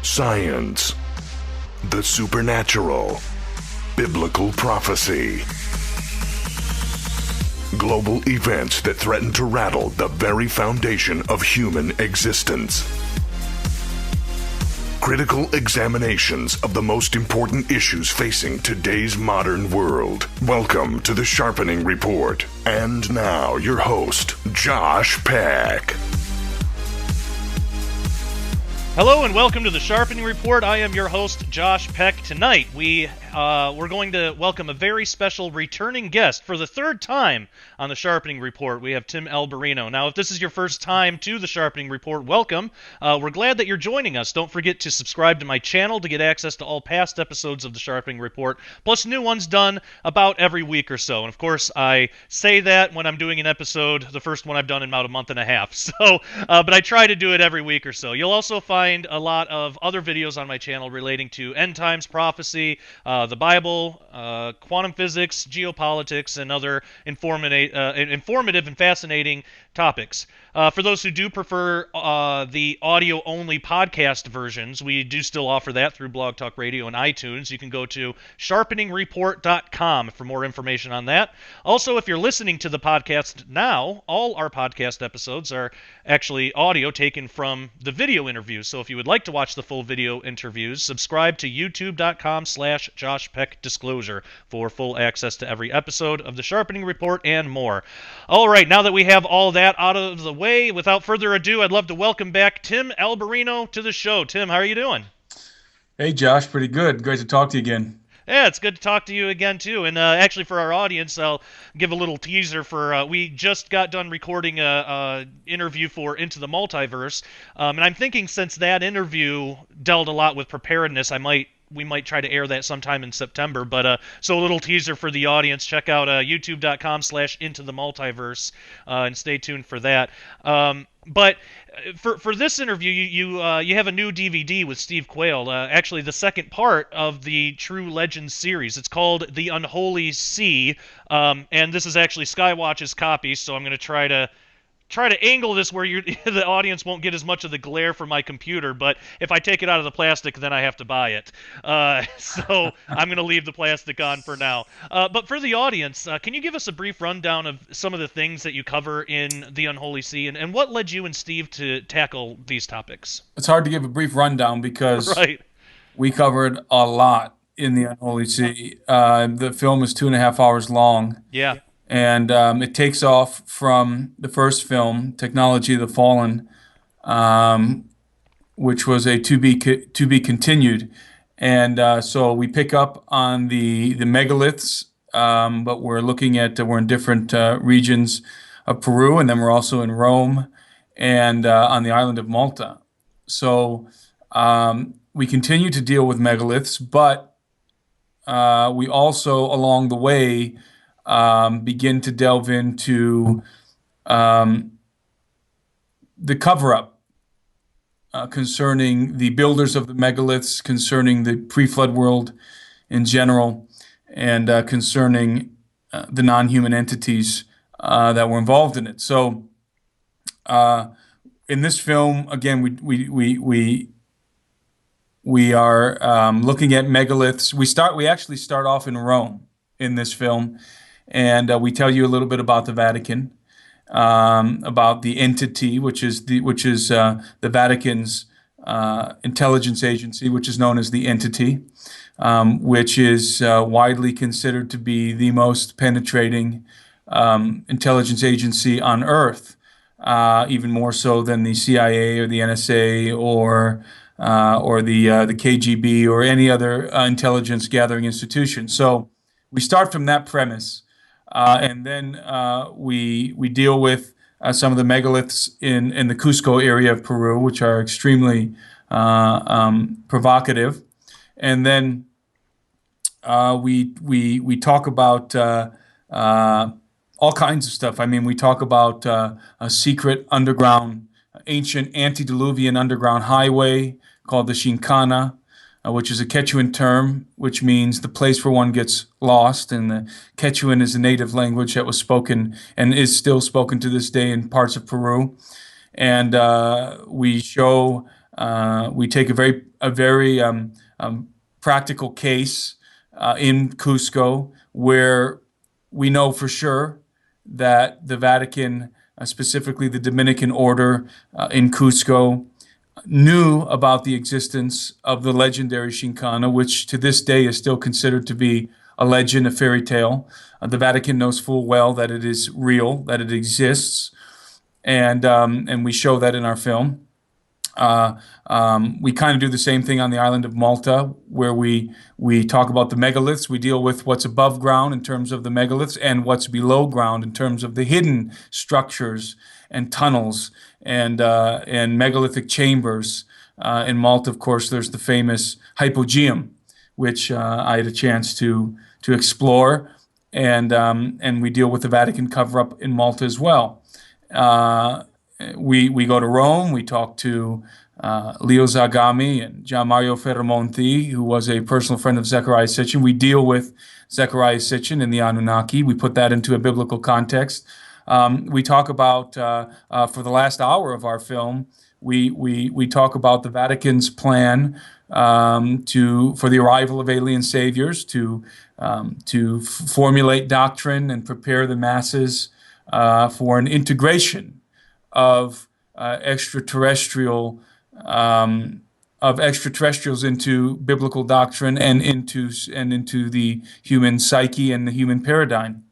science, the supernatural, biblical prophecy, global events that threaten to rattle the very foundation of human existence. Critical examinations of the most important issues facing today's modern world. Welcome to the Sharpening Report. And now, your host, Josh Peck. Hello and welcome to the Sharpening Report. I am your host, Josh Peck. Tonight, we're going to welcome a very special returning guest for the third time on the Sharpening Report. We have Tim Alberino. Now, if this is your first time to the Sharpening Report, welcome. We're glad that you're joining us. Don't forget to subscribe to my channel to get access to all past episodes of the Sharpening Report, plus new ones done about every week or so. And of course, I say that when I'm doing an episode, the first one I've done in about a month and a half. So, but I try to do it every week or so. You'll also find a lot of other videos on my channel relating to end times prophecy, the Bible, quantum physics, geopolitics, and other informative and fascinating topics. For those who do prefer the audio-only podcast versions, we do still offer that through Blog Talk Radio and iTunes. You can go to sharpeningreport.com for more information on that. Also, if you're listening to the podcast now, all our podcast episodes are actually audio taken from the video interviews. So if you would like to watch the full video interviews, subscribe to youtube.com/JoshPeckDisclosure for full access to every episode of the Sharpening Report and more. All right, now that we have all that out of the way, without further ado, I'd love to welcome back Tim Alberino to the show. Tim, how are you doing? Hey, Josh, pretty good. Great to talk to you again. Yeah, it's good to talk to you again, too. And actually, for our audience, I'll give a little teaser for, we just got done recording a interview for Into the Multiverse, and I'm thinking since that interview dealt a lot with preparedness, we might try to air that sometime in September, but so a little teaser for the audience. Check out youtube.com/intothemultiverse and stay tuned for that. But for this interview, you have a new DVD with Steve Quayle, actually the second part of the True Legends series. It's called The Unholy Sea, and this is actually Skywatch's copy, so I'm going to try to angle this where the audience won't get as much of the glare from my computer, but if I take it out of the plastic, then I have to buy it. So I'm going to leave the plastic on for now. But for the audience, can you give us a brief rundown of some of the things that you cover in The Unholy Sea, and what led you and Steve to tackle these topics? It's hard to give a brief rundown because right. We covered a lot in The Unholy Sea. The film is 2.5 hours long. Yeah. And it takes off from the first film, Technology of the Fallen, which was a to be continued. And so we pick up on the megaliths, but we're in different regions of Peru, and then we're also in Rome and on the island of Malta. So we continue to deal with megaliths, but we also, along the way, begin to delve into the cover-up concerning the builders of the megaliths, concerning the pre-flood world in general, and concerning the non-human entities that were involved in it. So, in this film, again, we are looking at megaliths. We actually start off in Rome in this film. And we tell you a little bit about the Vatican, about the entity, which is the Vatican's intelligence agency, which is known as the entity, which is widely considered to be the most penetrating intelligence agency on Earth, even more so than the CIA or the NSA or the KGB or any other intelligence gathering institution. So we start from that premise. And then we deal with some of the megaliths in the Cusco area of Peru, which are extremely provocative. And then we talk about all kinds of stuff. I mean, we talk about a secret underground, ancient antediluvian underground highway called the Shinkana, which is a Quechuan term, which means the place where one gets lost. And the Quechuan is a native language that was spoken and is still spoken to this day in parts of Peru. And we show We take a very practical case in Cusco where we know for sure that the Vatican, specifically the Dominican order in Cusco, knew about the existence of the legendary Shinkana, which to this day is still considered to be a legend, a fairy tale. The Vatican knows full well that it is real, that it exists, and we show that in our film. We kind of do the same thing on the island of Malta, where we talk about the megaliths. We deal with what's above ground in terms of the megaliths and what's below ground in terms of the hidden structures and tunnels and megalithic chambers. In Malta, of course, there's the famous hypogeum, which I had a chance to explore, and we deal with the Vatican cover-up in Malta as well. We go to Rome. We talk to Leo Zagami and Gian Mario Ferramonti, who was a personal friend of Zecharia Sitchin. We deal with Zecharia Sitchin and the Anunnaki. We put that into a biblical context. We talk about for the last hour of our film, we talk about the Vatican's plan for the arrival of alien saviors, to formulate doctrine and prepare the masses for an integration of extraterrestrials into biblical doctrine and into the human psyche and the human paradigm.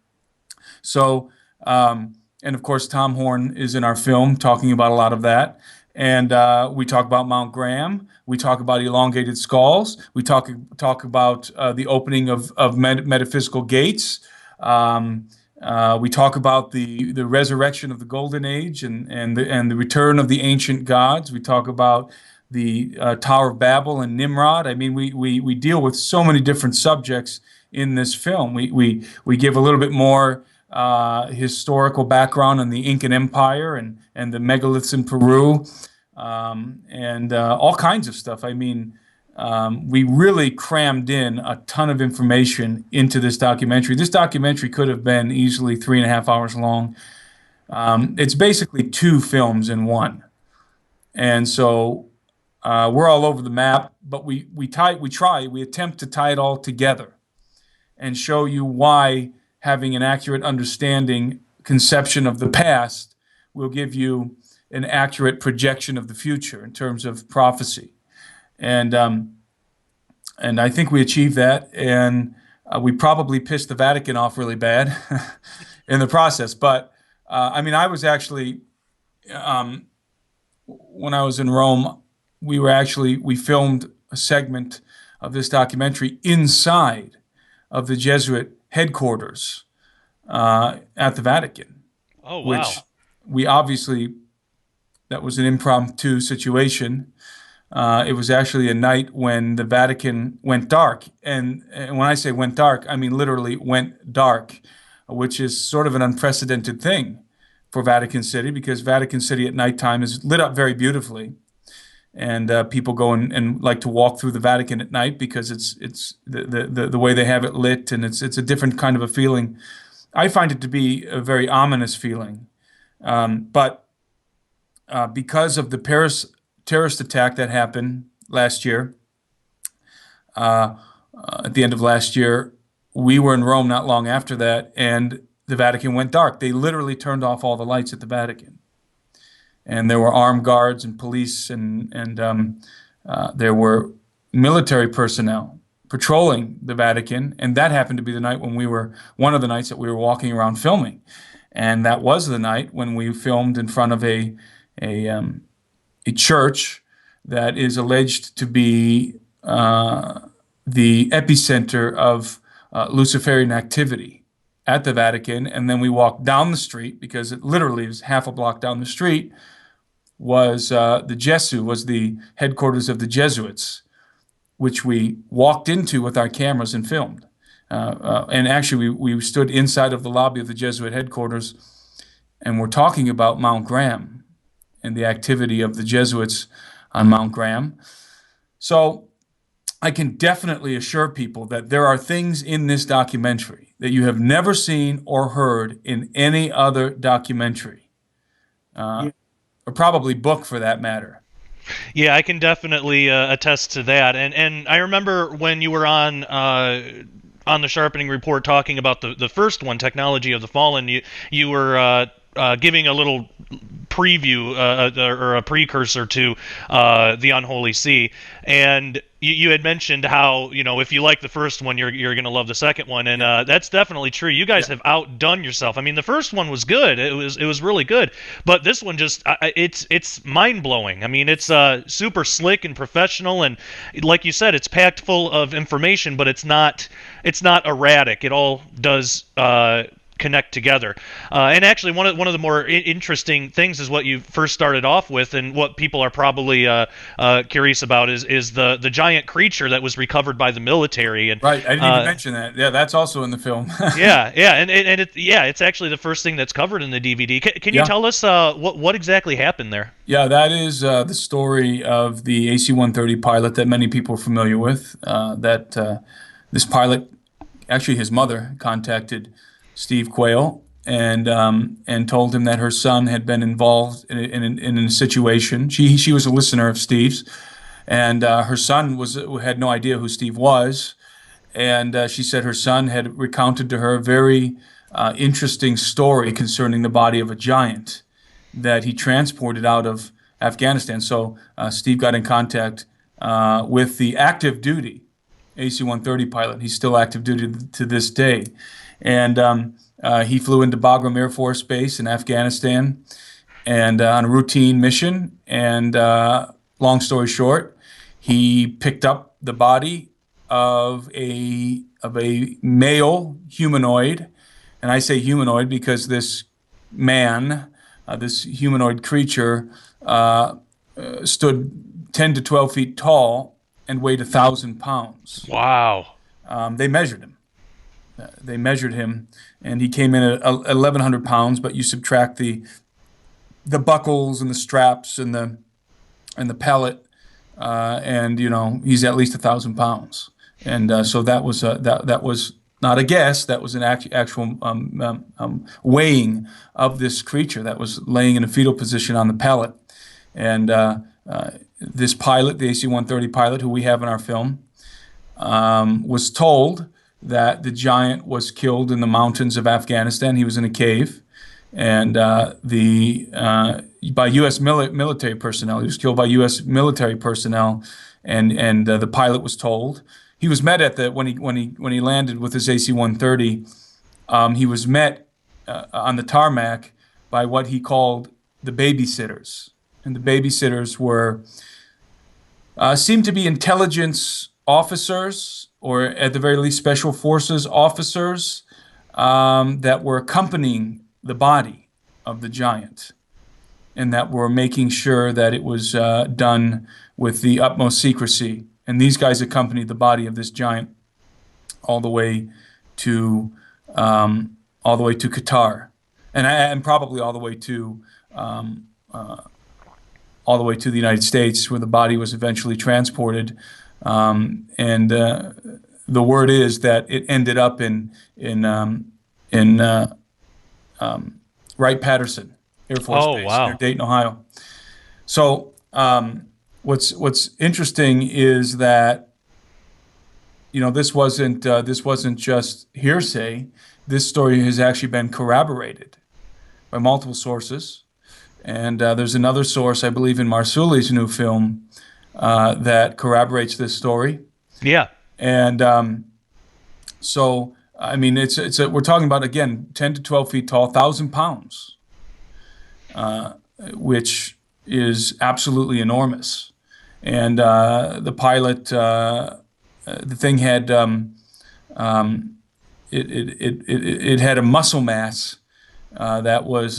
So, and of course, Tom Horn is in our film talking about a lot of that. And we talk about Mount Graham. We talk about elongated skulls. We talk about the opening of metaphysical gates. We talk about the resurrection of the Golden Age and the return of the ancient gods. We talk about the Tower of Babel and Nimrod. I mean, we deal with so many different subjects in this film. We give a little bit more historical background on the Incan Empire and the megaliths in Peru, and all kinds of stuff. I mean, we really crammed in a ton of information into this documentary. This documentary could have been easily 3.5 hours long. It's basically 2 films in one. And so we're all over the map, but we attempt to tie it all together and show you why having an accurate conception of the past will give you an accurate projection of the future in terms of prophecy. And I think we achieved that, and we probably pissed the Vatican off really bad in the process. But I mean, I was actually when I was in Rome, we filmed a segment of this documentary inside of the Jesuit headquarters at the Vatican. Oh, wow. Which that was an impromptu situation. It was actually a night when the Vatican went dark. And when I say went dark, I mean literally went dark, which is sort of an unprecedented thing for Vatican City, because Vatican City at nighttime is lit up very beautifully. And people go and like to walk through the Vatican at night because it's the way they have it lit, and it's a different kind of a feeling. I find it to be a very ominous feeling. But because of the terrorist attack that happened last year, at the end of last year, we were in Rome not long after that, and the Vatican went dark. They literally turned off all the lights at the Vatican. And there were armed guards and police, and there were military personnel patrolling the Vatican. And that happened to be one of the nights that we were walking around filming. And that was the night when we filmed in front of a church that is alleged to be the epicenter of Luciferian activity at the Vatican. And then we walked down the street, because it literally was half a block down the street, was the headquarters of the Jesuits, which we walked into with our cameras and filmed. And actually, we stood inside of the lobby of the Jesuit headquarters, and we're talking about Mount Graham and the activity of the Jesuits on Mount Graham. So I can definitely assure people that there are things in this documentary that you have never seen or heard in any other documentary, or probably book for that matter. Yeah, I can definitely attest to that. And I remember when you were on the Sharpening Report talking about the first one, Technology of the Fallen. You were giving a little preview or a precursor to the Unholy Sea, and you had mentioned how, if you like the first one, you're going to love the second one, and that's definitely true. You guys have outdone yourself. I mean, the first one was good. It was really good, but this one just it's mind blowing. I mean, it's super slick and professional, and like you said, it's packed full of information, but it's not erratic. It all does connect together. And actually, one of the more interesting things is what you first started off with, and what people are probably curious about is the giant creature that was recovered by the military. And Right, I didn't even mention that. Yeah, that's also in the film. yeah, and it's actually the first thing that's covered in the DVD. Can you tell us what exactly happened there? Yeah, that is the story of the AC-130 pilot that many people are familiar with. This pilot, actually his mother, contacted Steve Quayle and told him that her son had been involved in a situation. She was a listener of Steve's, and her son had no idea who Steve was. And she said her son had recounted to her a very interesting story concerning the body of a giant that he transported out of Afghanistan. So Steve got in contact with the active duty AC-130 pilot. He's still active duty to this day. And he flew into Bagram Air Force Base in Afghanistan and on a routine mission. And long story short, he picked up the body of a male humanoid. And I say humanoid because this man, this humanoid creature, stood 10 to 12 feet tall and weighed 1,000 pounds. Wow. They measured him. And he came in at 1,100 pounds. But you subtract the buckles and the straps and the pellet, and he's at least 1,000 pounds. And so that was not a guess. That was an actual weighing of this creature that was laying in a fetal position on the pellet. And this pilot, the AC-130 pilot, who we have in our film, was told that the giant was killed in the mountains of Afghanistan. He was in a cave, and by U.S. military personnel. He was killed by U.S. military personnel, and the pilot was told. He was met when he landed with his AC-130. He was met on the tarmac by what he called the babysitters, and the babysitters seemed to be intelligence officers, or at the very least special forces officers, that were accompanying the body of the giant, and that were making sure that it was done with the utmost secrecy. And these guys accompanied the body of this giant all the way to Qatar, and probably all the way to the United States, where the body was eventually transported. The word is that it ended up in Wright-Patterson Air Force Base near Dayton, Ohio. So what's interesting is that this wasn't just hearsay. This story has actually been corroborated by multiple sources, and there's another source, I believe, in Marsouli's new film that corroborates this story. Yeah. And so, I mean, we're talking about, again, 10 to 12 feet tall, 1,000 pounds, which is absolutely enormous. And the pilot, the thing had it had a muscle mass that was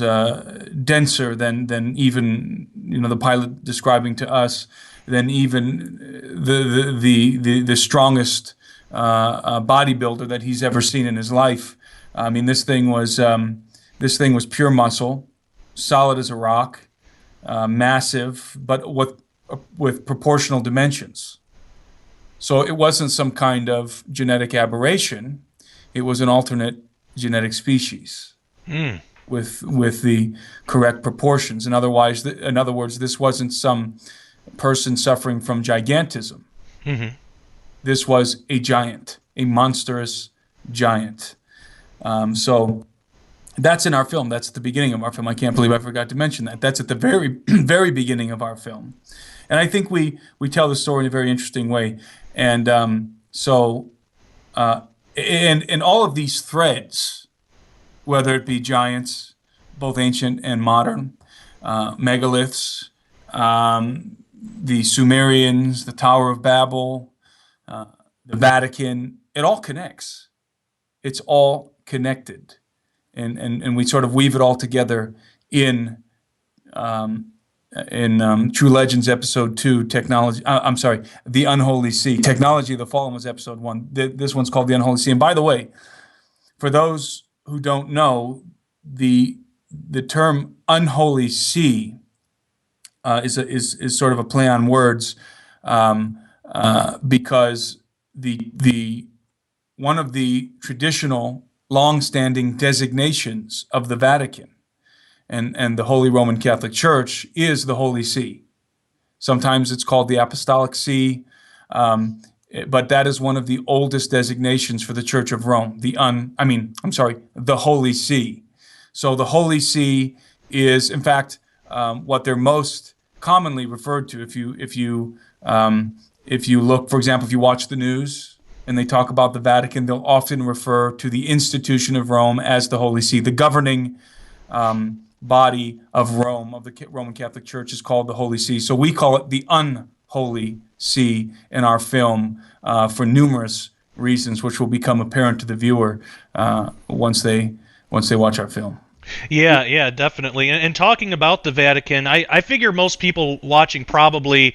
denser than even the pilot describing to us, than even the strongest bodybuilder that he's ever seen in his life. I mean, this thing was pure muscle, solid as a rock, massive, but with proportional dimensions. So it wasn't some kind of genetic aberration. It was an alternate genetic species with the correct proportions. In other words, this wasn't some person suffering from gigantism. Mm-hmm. This was a giant, a monstrous giant. So that's in our film. That's at the beginning of our film. I can't believe I forgot to mention that. That's at the very, very beginning of our film. And I think we tell the story in a very interesting way. And and all of these threads, whether it be giants, both ancient and modern, megaliths, the Sumerians, the Tower of Babel, the Vatican, it all connects. It's all connected. And we sort of weave it all together in True Legends Episode 2, Technology, The Unholy Sea. Technology of the Fallen was Episode 1. This one's called The Unholy Sea. And by the way, for those who don't know, the term Unholy Sea is sort of a play on words, because the one of the traditional long-standing designations of the Vatican and the Holy Roman Catholic Church is the Holy See. Sometimes it's called the Apostolic See, but that is one of the oldest designations for the Church of Rome. The Holy See. So the Holy See is, in fact, what they're most commonly referred to. If you look, for example, if you watch the news and they talk about the Vatican, they'll often refer to the institution of Rome as the Holy See. The governing body of Rome, of the Roman Catholic Church, is called the Holy See. So we call it the Unholy See in our film for numerous reasons, which will become apparent to the viewer once they watch our film. Yeah, definitely. And talking about the Vatican, I figure most people watching probably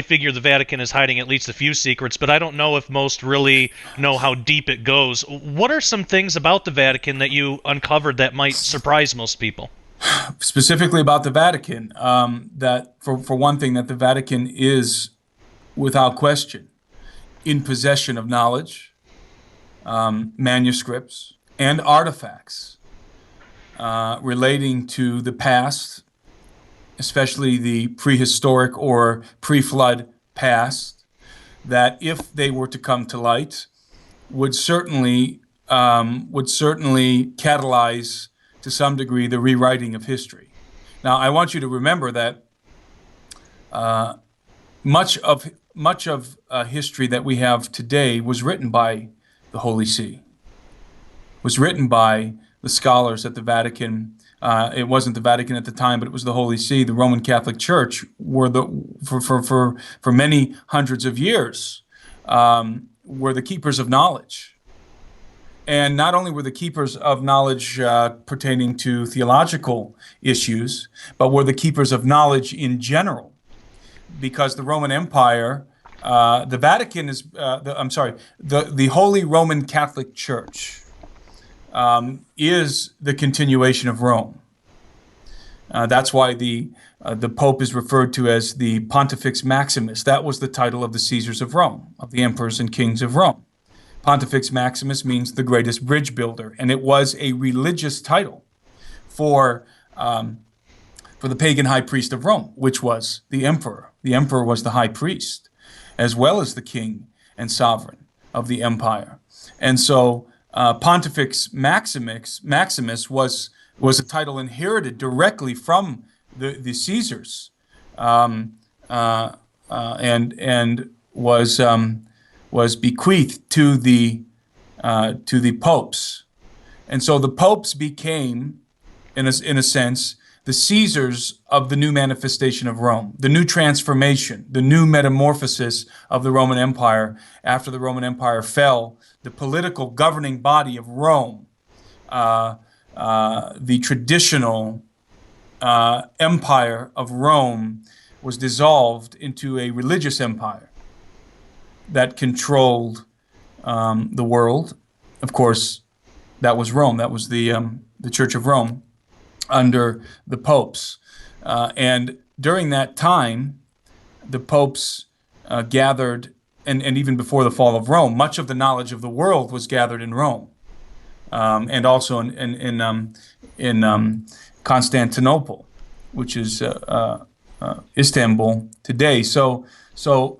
figure the Vatican is hiding at least a few secrets, but I don't know if most really know how deep it goes. What are some things about the Vatican that you uncovered that might surprise most people? Specifically about the Vatican, that for one thing, that the Vatican is, without question, in possession of knowledge, manuscripts, and artifacts relating to the past, especially the prehistoric or pre-flood past, that if they were to come to light, would certainly catalyze to some degree the rewriting of history. Now, I want you to remember that much of history that we have today was written by the Holy See, was written by the scholars at the Vatican. It wasn't the Vatican at the time, but it was the Holy See. The Roman Catholic Church were for many hundreds of years were the keepers of knowledge. And not only were the keepers of knowledge pertaining to theological issues, but were the keepers of knowledge in general, because the Roman Empire, the Vatican is, the Holy Roman Catholic Church is the continuation of Rome. That's why the Pope is referred to as the Pontifex Maximus. That was the title of the Caesars of Rome, of the emperors and kings of Rome. Pontifex Maximus means the greatest bridge builder, and it was a religious title for the pagan high priest of Rome, which was the emperor. The emperor was the high priest, as well as the king and sovereign of the empire. And so Pontifex Maximus was a title inherited directly from the Caesars, and was bequeathed to the popes. And so the popes became, in a sense, the Caesars of the new manifestation of Rome, the new transformation, the new metamorphosis of the Roman Empire. After the Roman Empire fell, the political governing body of Rome, the traditional empire of Rome, was dissolved into a religious empire that controlled the world. Of course, that was Rome. That was the Church of Rome under the popes. And during that time, the popes gathered, and even before the fall of Rome, much of the knowledge of the world was gathered in Rome, and also in Constantinople, which is Istanbul today. So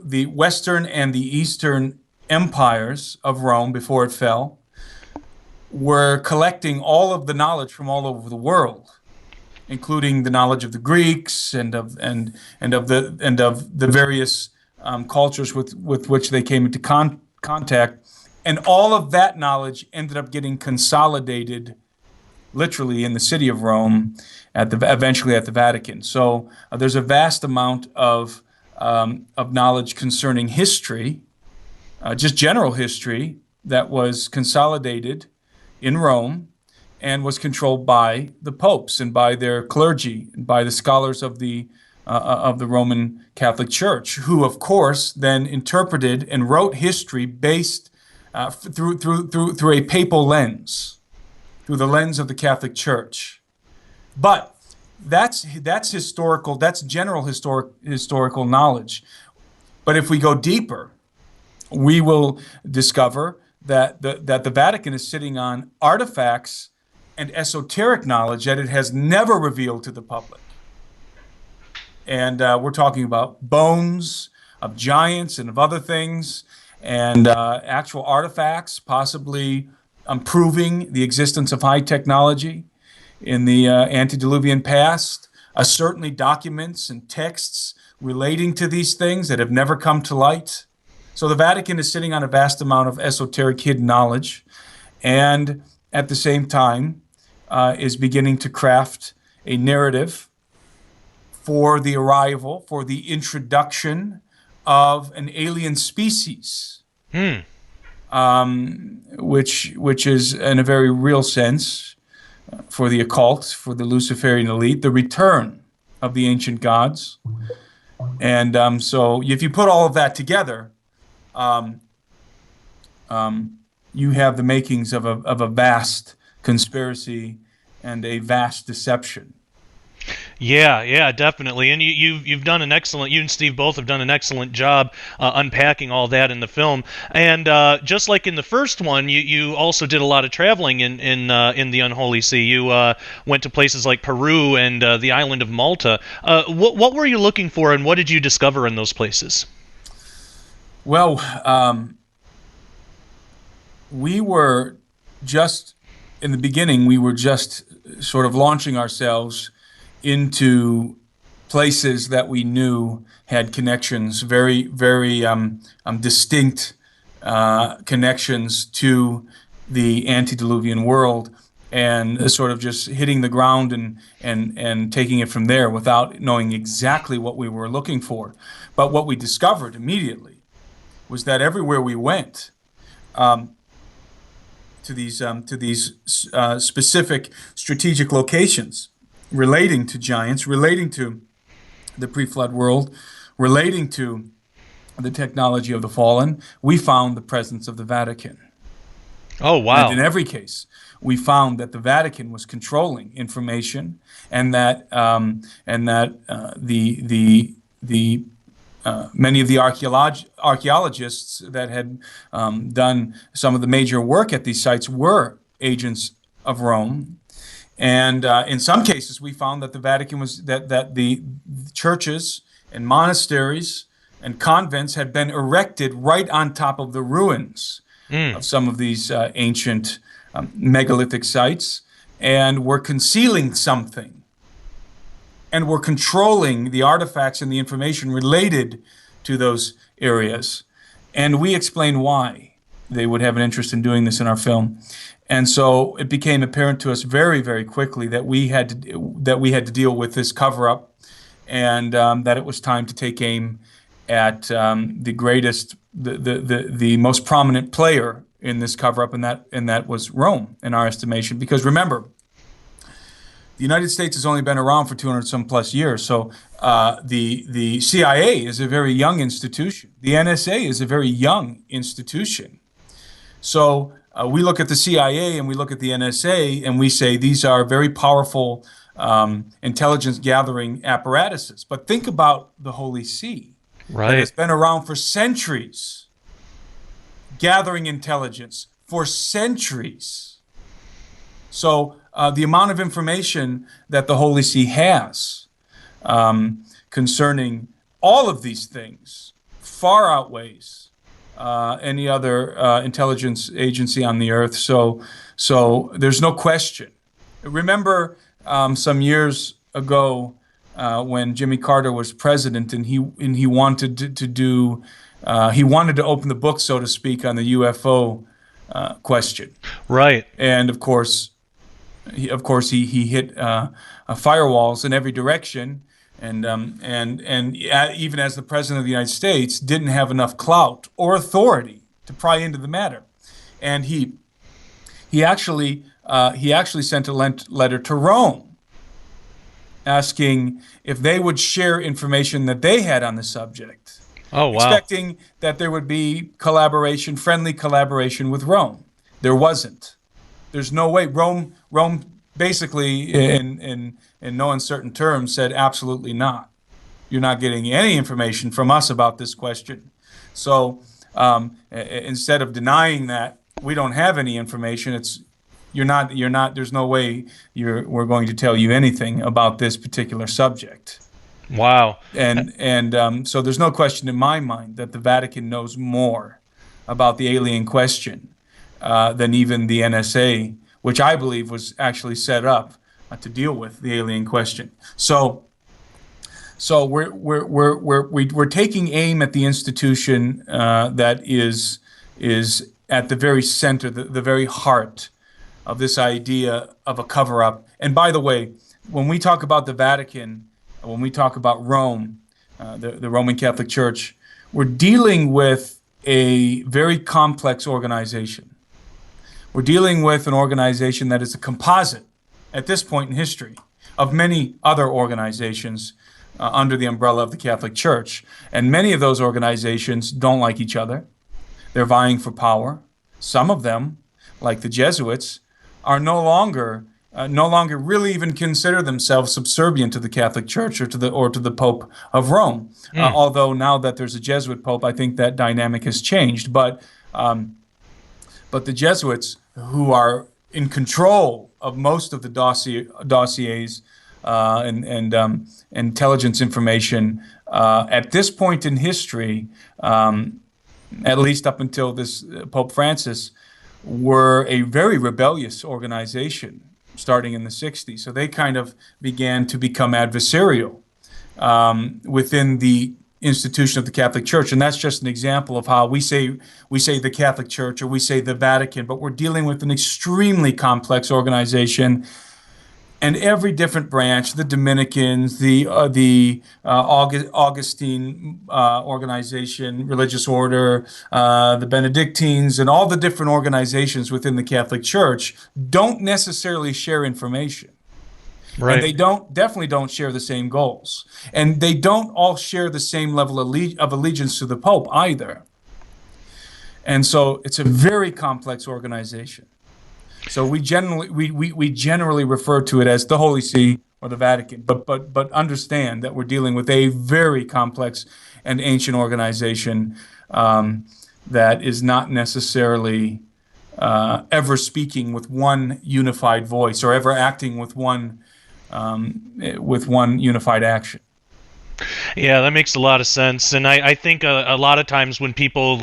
the Western and the Eastern empires of Rome before it fell were collecting all of the knowledge from all over the world, including the knowledge of the Greeks and of the various cultures with which they came into contact, and all of that knowledge ended up getting consolidated, literally in the city of Rome, eventually at the Vatican. So there's a vast amount of knowledge concerning history, just general history, that was consolidated in Rome and was controlled by the popes and by their clergy and by the scholars of the Roman Catholic Church, who, of course, then interpreted and wrote history based through a papal lens, through the lens of the Catholic Church. But that's historical. That's general historical knowledge. But if we go deeper, we will discover that the Vatican is sitting on artifacts and esoteric knowledge that it has never revealed to the public. And we're talking about bones of giants and of other things, and actual artifacts, possibly proving the existence of high technology in the antediluvian past. Certainly documents and texts relating to these things that have never come to light. So the Vatican is sitting on a vast amount of esoteric hidden knowledge, and at the same time is beginning to craft a narrative for the arrival, for the introduction of an alien species, which is, in a very real sense, for the occult, for the Luciferian elite, the return of the ancient gods. And so if you put all of that together, you have the makings of a vast conspiracy and a vast deception. Yeah, definitely. And you've done an excellent. You and Steve both have done an excellent job unpacking all that in the film. And just like in the first one, you also did a lot of traveling in the Unholy See. You went to places like Peru and the island of Malta. What were you looking for, and what did you discover in those places? Well, we were just, in the beginning, we were just sort of launching ourselves into places that we knew had connections, very, very distinct connections to the antediluvian world, and sort of just hitting the ground and taking it from there without knowing exactly what we were looking for. But what we discovered immediately was that everywhere we went, to these specific strategic locations relating to giants, relating to the pre-flood world, relating to the technology of the fallen, we found the presence of the Vatican. Oh, wow. And in every case, we found that the Vatican was controlling information, and that many of the archaeologists that had done some of the major work at these sites were agents of Rome. And in some cases, we found that the Vatican was that the churches and monasteries and convents had been erected right on top of the ruins of some of these ancient megalithic sites, and were concealing something, and were controlling the artifacts and the information related to those areas. And we explain why they would have an interest in doing this in our film. And so it became apparent to us very, very quickly that we had to deal with this cover-up, and that it was time to take aim at the greatest, the most prominent player in this cover-up, and that was Rome, in our estimation. Because remember, the United States has only been around for 200 some plus years, so the CIA is a very young institution. The NSA is a very young institution. So we look at the CIA and we look at the NSA and we say these are very powerful intelligence gathering apparatuses. But think about the Holy See. Right. It's been around for centuries, gathering intelligence for centuries. So the amount of information that the Holy See has concerning all of these things far outweighs any other intelligence agency on the earth. So there's no question. Remember some years ago when Jimmy Carter was president, and he wanted to do he wanted to open the book, so to speak, on the UFO question. Right. And of course he hit firewalls in every direction. And even as the president of the United States, didn't have enough clout or authority to pry into the matter, and he actually sent a letter to Rome, asking if they would share information that they had on the subject. Oh, wow! Expecting that there would be collaboration, friendly collaboration with Rome. There wasn't. There's no way. Rome basically, in no uncertain terms, said absolutely not. You're not getting any information from us about this question. So instead of denying that we don't have any information, you're not. There's no way we're going to tell you anything about this particular subject. Wow. And so there's no question in my mind that the Vatican knows more about the alien question than even the NSA, which I believe was actually set up to deal with the alien question. So we're taking aim at the institution that is at the very center, the very heart of this idea of a cover-up. And by the way, when we talk about the Vatican, when we talk about Rome, the Roman Catholic Church, we're dealing with a very complex organization. We're dealing with an organization that is a composite, at this point in history, of many other organizations under the umbrella of the Catholic Church. And many of those organizations don't like each other. They're vying for power. Some of them, like the Jesuits, are no longer really even consider themselves subservient to the Catholic Church or to the Pope of Rome. Although now that there's a Jesuit Pope, I think that dynamic has changed. But the Jesuits, who are in control of most of the dossiers and intelligence information at this point in history, at least up until this Pope Francis, were a very rebellious organization starting in the 60s. So they kind of began to become adversarial within the institution of the Catholic Church. And that's just an example of how we say the Catholic Church or we say the Vatican, but we're dealing with an extremely complex organization. And every different branch, the Dominicans, the Augustine organization, religious order, the Benedictines, and all the different organizations within the Catholic Church don't necessarily share information. Right. And they definitely don't share the same goals. And they don't all share the same level of allegiance to the Pope either. And so it's a very complex organization. So we generally refer to it as the Holy See or the Vatican, but understand that we're dealing with a very complex and ancient organization that is not necessarily ever speaking with one unified voice or ever acting with one unified action. Yeah, that makes a lot of sense. And I think a lot of times when people,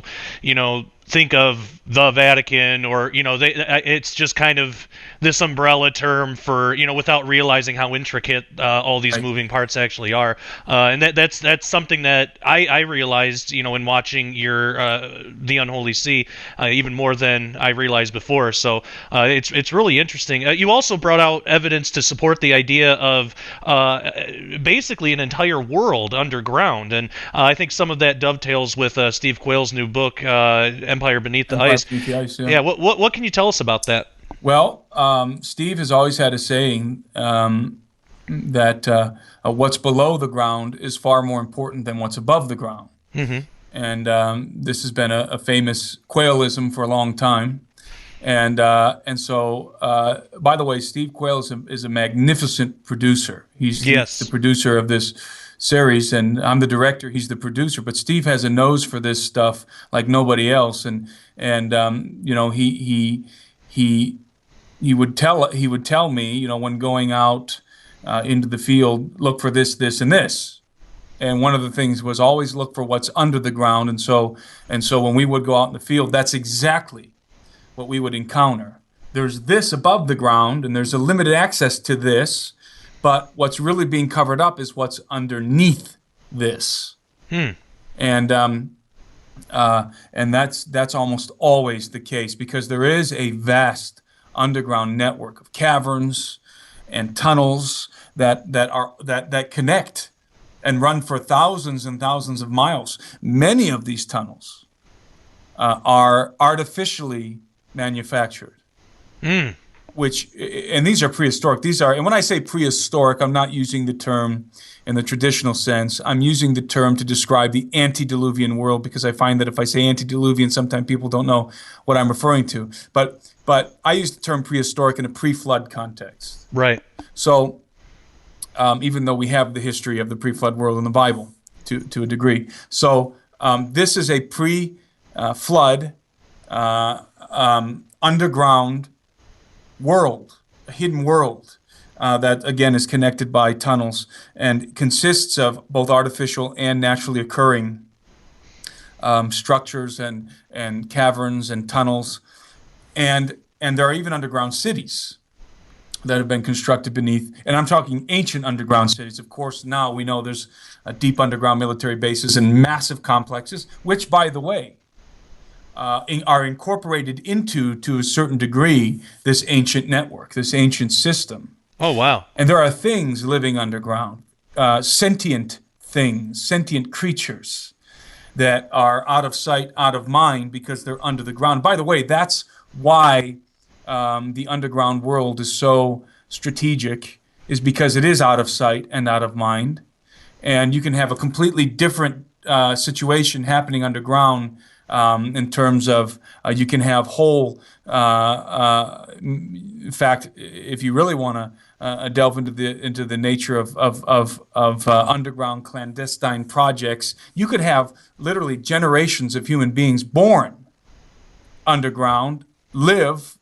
think of the Vatican or, it's just kind of this umbrella term for, without realizing how intricate all these moving parts actually are. And that's something that I realized, in watching the Unholy See, even more than I realized before. So it's really interesting. You also brought out evidence to support the idea of basically an entire world underground. And I think some of that dovetails with Steve Quayle's new book, Empire Beneath the Ice. Yeah. What can you tell us about that? Well, Steve has always had a saying that what's below the ground is far more important than what's above the ground. Mm-hmm. And this has been a famous Quayleism for a long time. And so, by the way, Steve Quayle is a magnificent producer. He's the producer of this series, and I'm the director. He's the producer, but Steve has a nose for this stuff like nobody else. And he would tell me, when going out into the field, look for this, this, and this. And one of the things was always look for what's under the ground. And so when we would go out in the field, that's exactly what we would encounter. There's this above the ground, and there's a limited access to this, but what's really being covered up is what's underneath this. And that's almost always the case, because there is a vast underground network of caverns and tunnels that connect and run for thousands and thousands of miles. Many of these tunnels are artificially manufactured. And these are prehistoric. And when I say prehistoric, I'm not using the term in the traditional sense. I'm using the term to describe the antediluvian world, because I find that if I say antediluvian, sometimes people don't know what I'm referring to. But I use the term prehistoric in a pre-flood context. Right. So even though we have the history of the pre-flood world in the Bible to a degree. So this is a pre-flood underground world, a hidden world that, again, is connected by tunnels and consists of both artificial and naturally occurring structures and caverns and tunnels. And there are even underground cities that have been constructed beneath. And I'm talking ancient underground cities. Of course, now we know there's deep underground military bases and massive complexes, which, by the way, are incorporated into, to a certain degree, this ancient network, this ancient system. Oh, wow. And there are things living underground, sentient things, sentient creatures that are out of sight, out of mind, because they're under the ground. By the way, that's why the underground world is so strategic, is because it is out of sight and out of mind. And you can have a completely different situation happening underground. In terms of you can have whole, in fact, if you really want to delve into the nature of underground clandestine projects, you could have literally generations of human beings born underground, live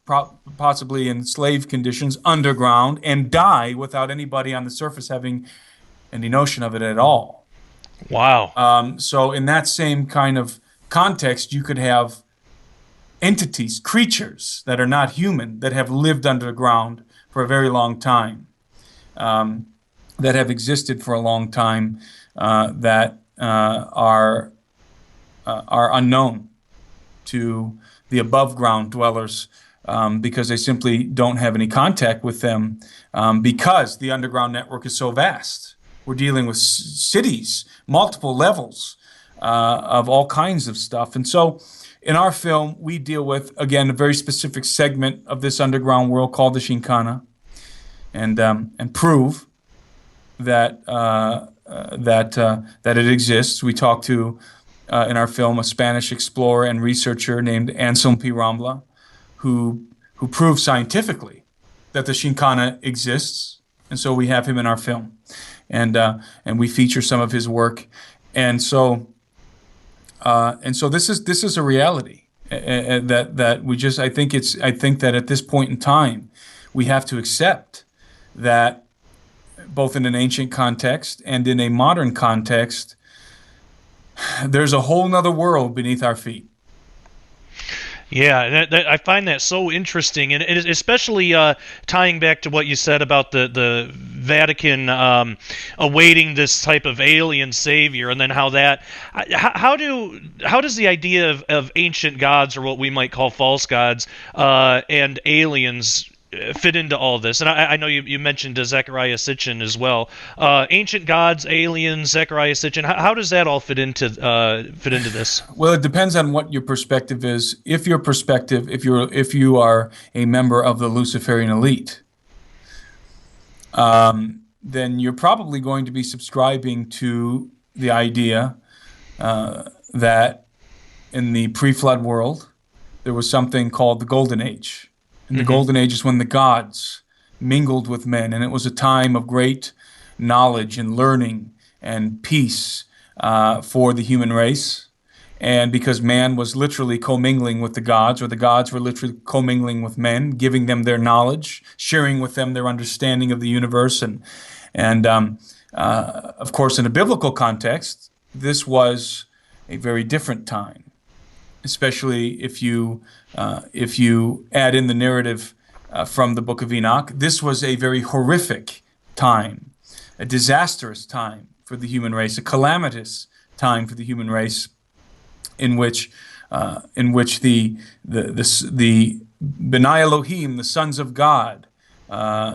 possibly in slave conditions underground, and die without anybody on the surface having any notion of it at all. Wow. So in that same kind of context, you could have entities, creatures that are not human, that have lived underground for a very long time, that have existed for a long time, that are unknown to the above ground dwellers, because they simply don't have any contact with them, because the underground network is so vast. We're dealing with cities, multiple levels of all kinds of stuff. And so in our film, we deal with, again, a very specific segment of this underground world called the Shinkana, and prove that that it exists. We talk to, in our film, a Spanish explorer and researcher named Anselm P. Rambla, who proved scientifically that the Shinkana exists. And so we have him in our film. And we feature some of his work. And so this is a reality that we just, I think that at this point in time, we have to accept that both in an ancient context and in a modern context, there's a whole nother world beneath our feet. Yeah, I find that so interesting, and especially tying back to what you said about the Vatican awaiting this type of alien savior, and then how does the idea of ancient gods, or what we might call false gods, and aliens fit into all this? And I know you mentioned Zecharia Sitchin as well. Ancient gods, aliens, Zecharia Sitchin. How does that all fit into this? Well, it depends on what your perspective is. If you are a member of the Luciferian elite, then you're probably going to be subscribing to the idea that in the pre-flood world there was something called the Golden Age. And the Golden Age is when the gods mingled with men, and it was a time of great knowledge and learning and peace for the human race. And because man was literally commingling with the gods, or the gods were literally commingling with men, giving them their knowledge, sharing with them their understanding of the universe. And of course, in a biblical context, this was a very different time, especially if you add in the narrative from the Book of Enoch. This was a very horrific time, a disastrous time for the human race, a calamitous time for the human race, in which the B'nai Elohim, the sons of God,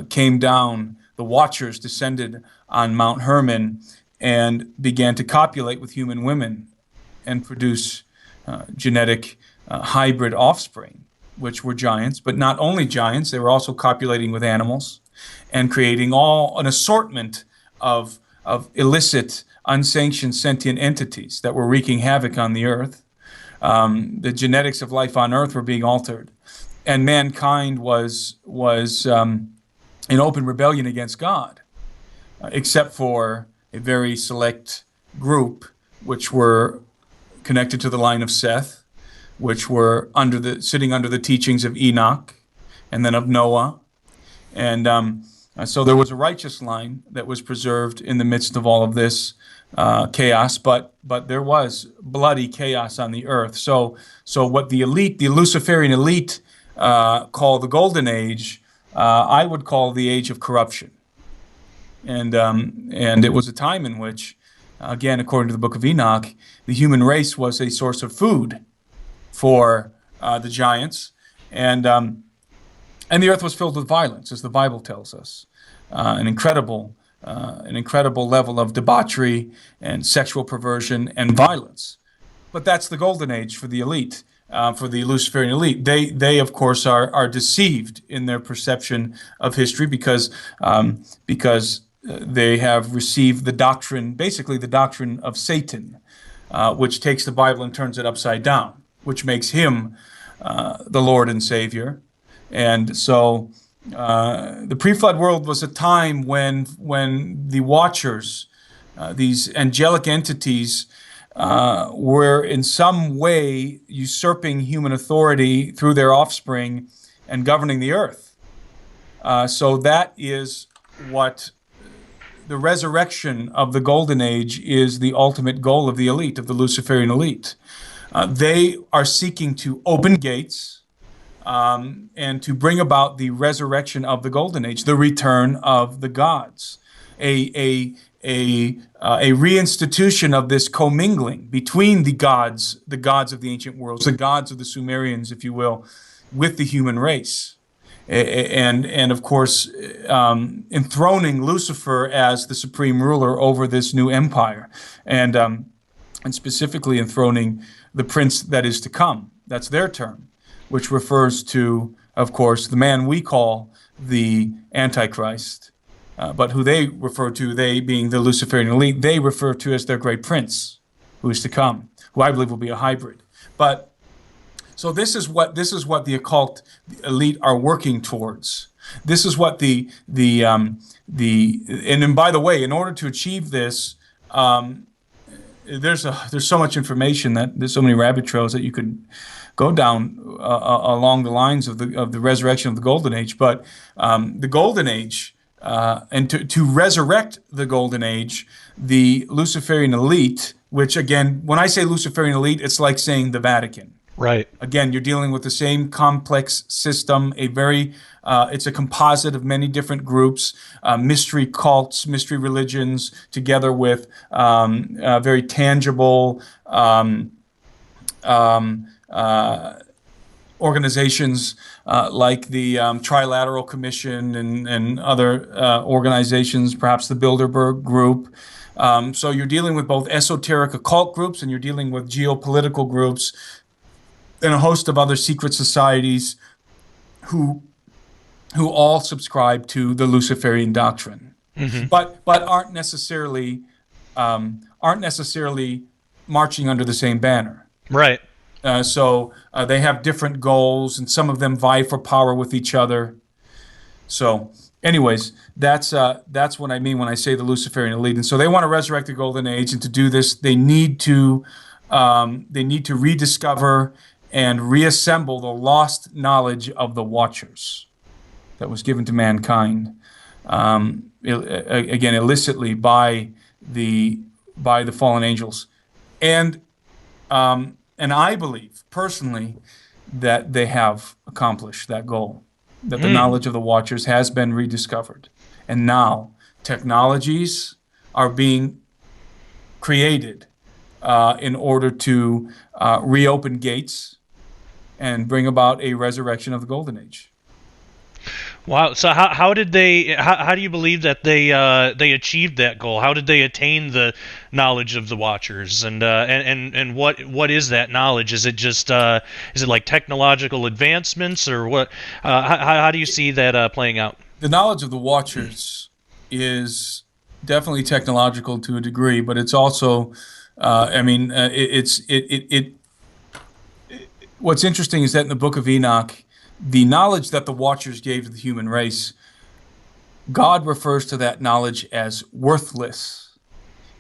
came down. The Watchers descended on Mount Hermon and began to copulate with human women and produce genetic hybrid offspring, which were giants. But not only giants, they were also copulating with animals and creating an assortment of illicit, unsanctioned sentient entities that were wreaking havoc on the earth. The genetics of life on earth were being altered, and mankind was in open rebellion against God, except for a very select group, which were connected to the line of Seth, which were sitting under the teachings of Enoch, and then of Noah, and so there was a righteous line that was preserved in the midst of all of this chaos, but there was bloody chaos on the earth. So what the Luciferian elite, call the Golden Age, I would call the age of corruption. And it was a time in which, again, according to the Book of Enoch, the human race was a source of food for the giants, and the earth was filled with violence, as the Bible tells us, an incredible level of debauchery and sexual perversion and violence. But that's the Golden Age for the elite, for the Luciferian elite. They of course are deceived in their perception of history because they have received the doctrine, basically the doctrine of Satan, which takes the Bible and turns it upside down, which makes him the Lord and Savior. And so the pre-flood world was a time when the Watchers, these angelic entities, were in some way usurping human authority through their offspring and governing the earth. So that is what the resurrection of the Golden Age is, the ultimate goal of the elite, of the Luciferian elite. They are seeking to open gates and to bring about the resurrection of the Golden Age, the return of the gods, a reinstitution of this commingling between the gods of the ancient worlds, the gods of the Sumerians, if you will, with the human race, and of course enthroning Lucifer as the supreme ruler over this new empire, and specifically enthroning the prince that is to come. That's their term, which refers to, of course, the man we call the Antichrist, but who they refer to, they being the Luciferian elite, they refer to as their great prince, who is to come, who I believe will be a hybrid. But so this is what the occult elite are working towards. This is what and by the way, in order to achieve this, there's so much information, that there's so many rabbit trails that you could go down along the lines of the resurrection of the Golden Age. But the Golden Age, and to resurrect the Golden Age, the Luciferian elite, which again, when I say Luciferian elite, it's like saying the Vatican. Right. Again, you're dealing with the same complex system, it's a composite of many different groups, mystery cults, mystery religions, together with very tangible organizations like the Trilateral Commission and other organizations, perhaps the Bilderberg Group. So you're dealing with both esoteric occult groups, and you're dealing with geopolitical groups, and a host of other secret societies who all subscribe to the Luciferian doctrine, but aren't necessarily marching under the same banner. Right. So they have different goals, and some of them vie for power with each other. So, anyways, that's what I mean when I say the Luciferian elite. And so they want to resurrect the Golden Age, and to do this, they need to They need to rediscover and reassemble the lost knowledge of the Watchers that was given to mankind, again, illicitly by the fallen angels. And I believe personally that they have accomplished that goal, that the knowledge of the Watchers has been rediscovered. And now technologies are being created in order to reopen gates and bring about a resurrection of the Golden Age. Wow. So how did they? How do you believe that they achieved that goal? How did they attain the knowledge of the Watchers? And what is that knowledge? Is it just is it like technological advancements, or what? How do you see that playing out? The knowledge of the Watchers is definitely technological to a degree, but it's also, what's interesting is that in the Book of Enoch, the knowledge that the Watchers gave to the human race, God refers to that knowledge as worthless,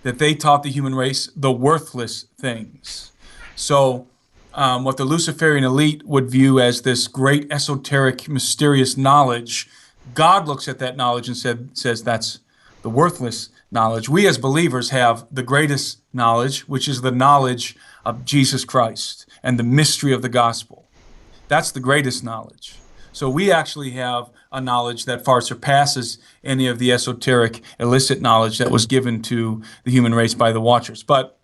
that they taught the human race the worthless things. So what the Luciferian elite would view as this great esoteric, mysterious knowledge, God looks at that knowledge and says that's the worthless knowledge. We as believers have the greatest knowledge, which is the knowledge of Jesus Christ and the mystery of the gospel. That's the greatest knowledge. So we actually have a knowledge that far surpasses any of the esoteric, illicit knowledge that was given to the human race by the Watchers. But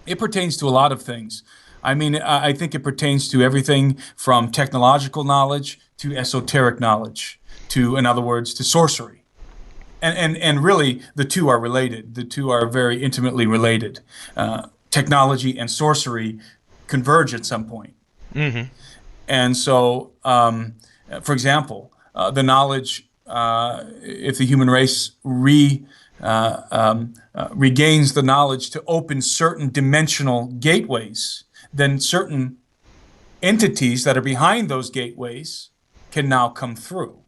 it pertains to a lot of things. I mean, I think it pertains to everything from technological knowledge to esoteric knowledge, to, in other words, to sorcery. And really, the two are related. The two are very intimately related. Technology and sorcery converge at some point. Mm-hmm. And so, for example, the knowledge, if the human race regains the knowledge to open certain dimensional gateways, then certain entities that are behind those gateways can now come through.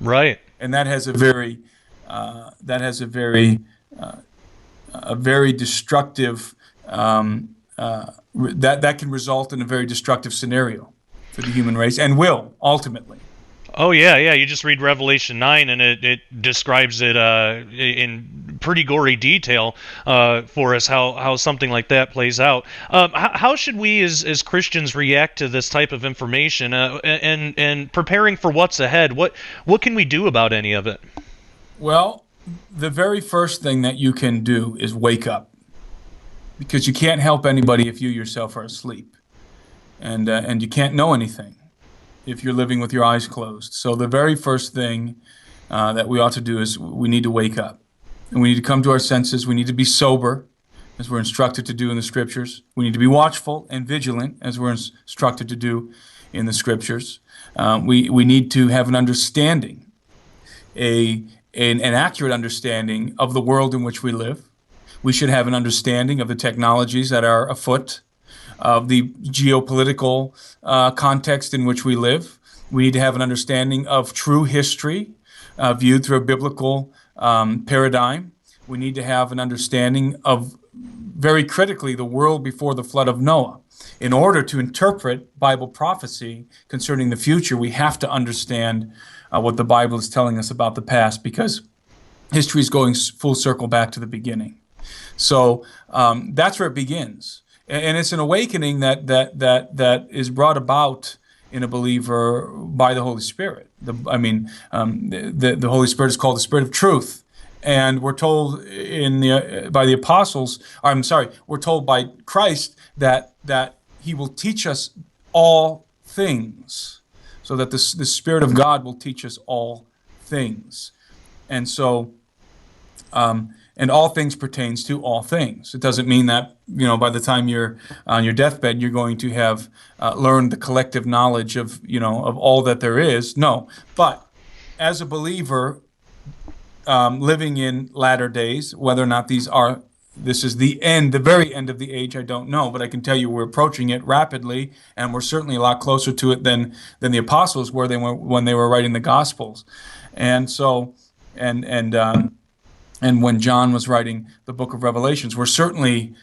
Right. And that has a very destructive, that can result in a very destructive scenario for the human race, and will ultimately. Oh yeah. You just read Revelation 9, and it describes it in pretty gory detail for us how something like that plays out. How should we as Christians react to this type of information and preparing for what's ahead? What can we do about any of it? Well, the very first thing that you can do is wake up, because you can't help anybody if you yourself are asleep. And you can't know anything if you're living with your eyes closed. So the very first thing that we ought to do is we need to wake up. And we need to come to our senses. We need to be sober, as we're instructed to do in the Scriptures. We need to be watchful and vigilant, as we're instructed to do in the Scriptures. We need to have an understanding, an accurate understanding of the world in which we live. We should have an understanding of the technologies that are afoot, of the geopolitical context in which we live. We need to have an understanding of true history viewed through a biblical paradigm. We need to have an understanding of, very critically, the world before the flood of Noah. In order to interpret Bible prophecy concerning the future, we have to understand what the Bible is telling us about the past, because history is going full circle back to the beginning. So that's where it begins. And it's an awakening that is brought about in a believer by the Holy Spirit. The Holy Spirit is called the Spirit of Truth, and we're told by the apostles. We're told by Christ that He will teach us all things, so that the Spirit of God will teach us all things, and so. And all things pertains to all things. It doesn't mean that, by the time you're on your deathbed, you're going to have learned the collective knowledge of all that there is. No. But as a believer living in latter days, whether or not this is the very end of the age, I don't know. But I can tell you we're approaching it rapidly, and we're certainly a lot closer to it than the apostles were when they were writing the Gospels. And so, and when John was writing the book of Revelations, were certainly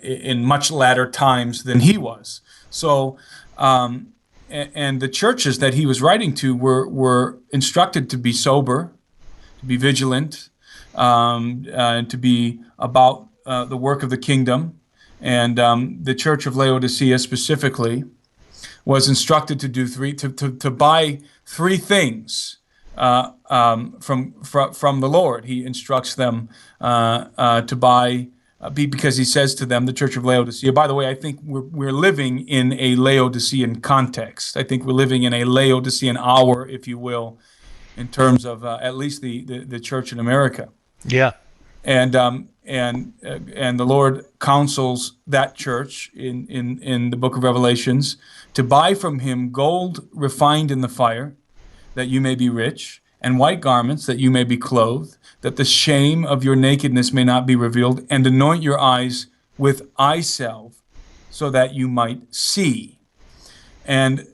in much latter times than he was. So, and the churches that he was writing to were instructed to be sober, to be vigilant, and to be about the work of the kingdom. And the Church of Laodicea specifically was instructed to do to buy three things from the Lord. He instructs them to buy, because he says to them, the Church of Laodicea. By the way, I think we're living in a Laodicean context. I think we're living in a Laodicean hour, if you will, in terms of at least the church in America. Yeah. And the Lord counsels that church in the book of Revelations to buy from him gold refined in the fire, that you may be rich, and white garments, that you may be clothed, that the shame of your nakedness may not be revealed, and anoint your eyes with eye salve, so that you might see. And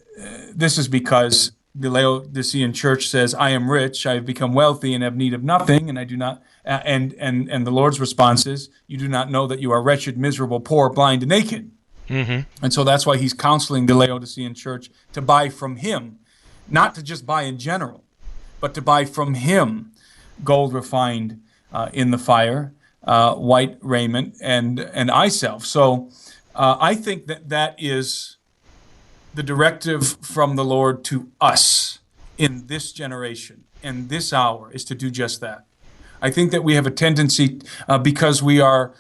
this is because the Laodicean church says, I am rich, I have become wealthy, and have need of nothing, and I do not. And the Lord's response is, you do not know that you are wretched, miserable, poor, blind, and naked. Mm-hmm. And so that's why he's counseling the Laodicean church to buy from him, not to just buy in general, but to buy from him gold refined in the fire, white raiment, and eye salve. So I think that is the directive from the Lord to us in this generation and this hour, is to do just that. I think that we have a tendency, because we are,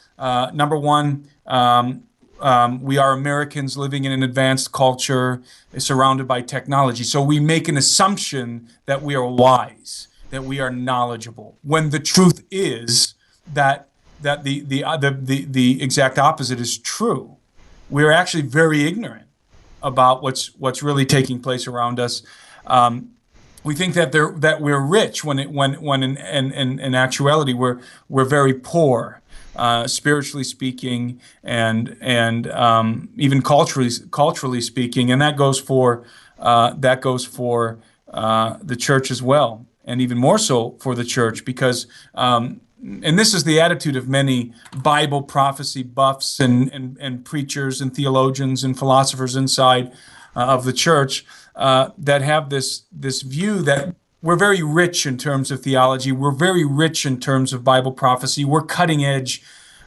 number one, we are Americans living in an advanced culture surrounded by technology. So we make an assumption that we are wise, that we are knowledgeable, when the truth is that the exact opposite is true. We're actually very ignorant about what's really taking place around us. We think that we're rich when in actuality we're very poor, spiritually speaking, and even culturally speaking, and that goes for the church as well, and even more so for the church, because and this is the attitude of many Bible prophecy buffs and preachers and theologians and philosophers inside of the church, that have this view that we're very rich in terms of theology, we're very rich in terms of Bible prophecy, we're cutting edge.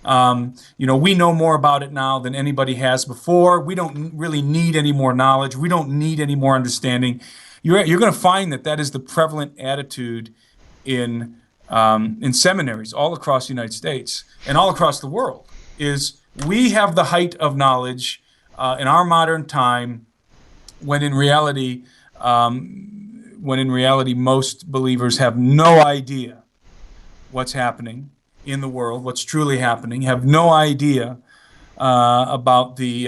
We know more about it now than anybody has before. We don't really need any more knowledge. We don't need any more understanding. You're going to find that is the prevalent attitude in seminaries all across the United States and all across the world. Is we have the height of knowledge in our modern time, when in reality most believers have no idea what's happening in the world, what's truly happening, have no idea about the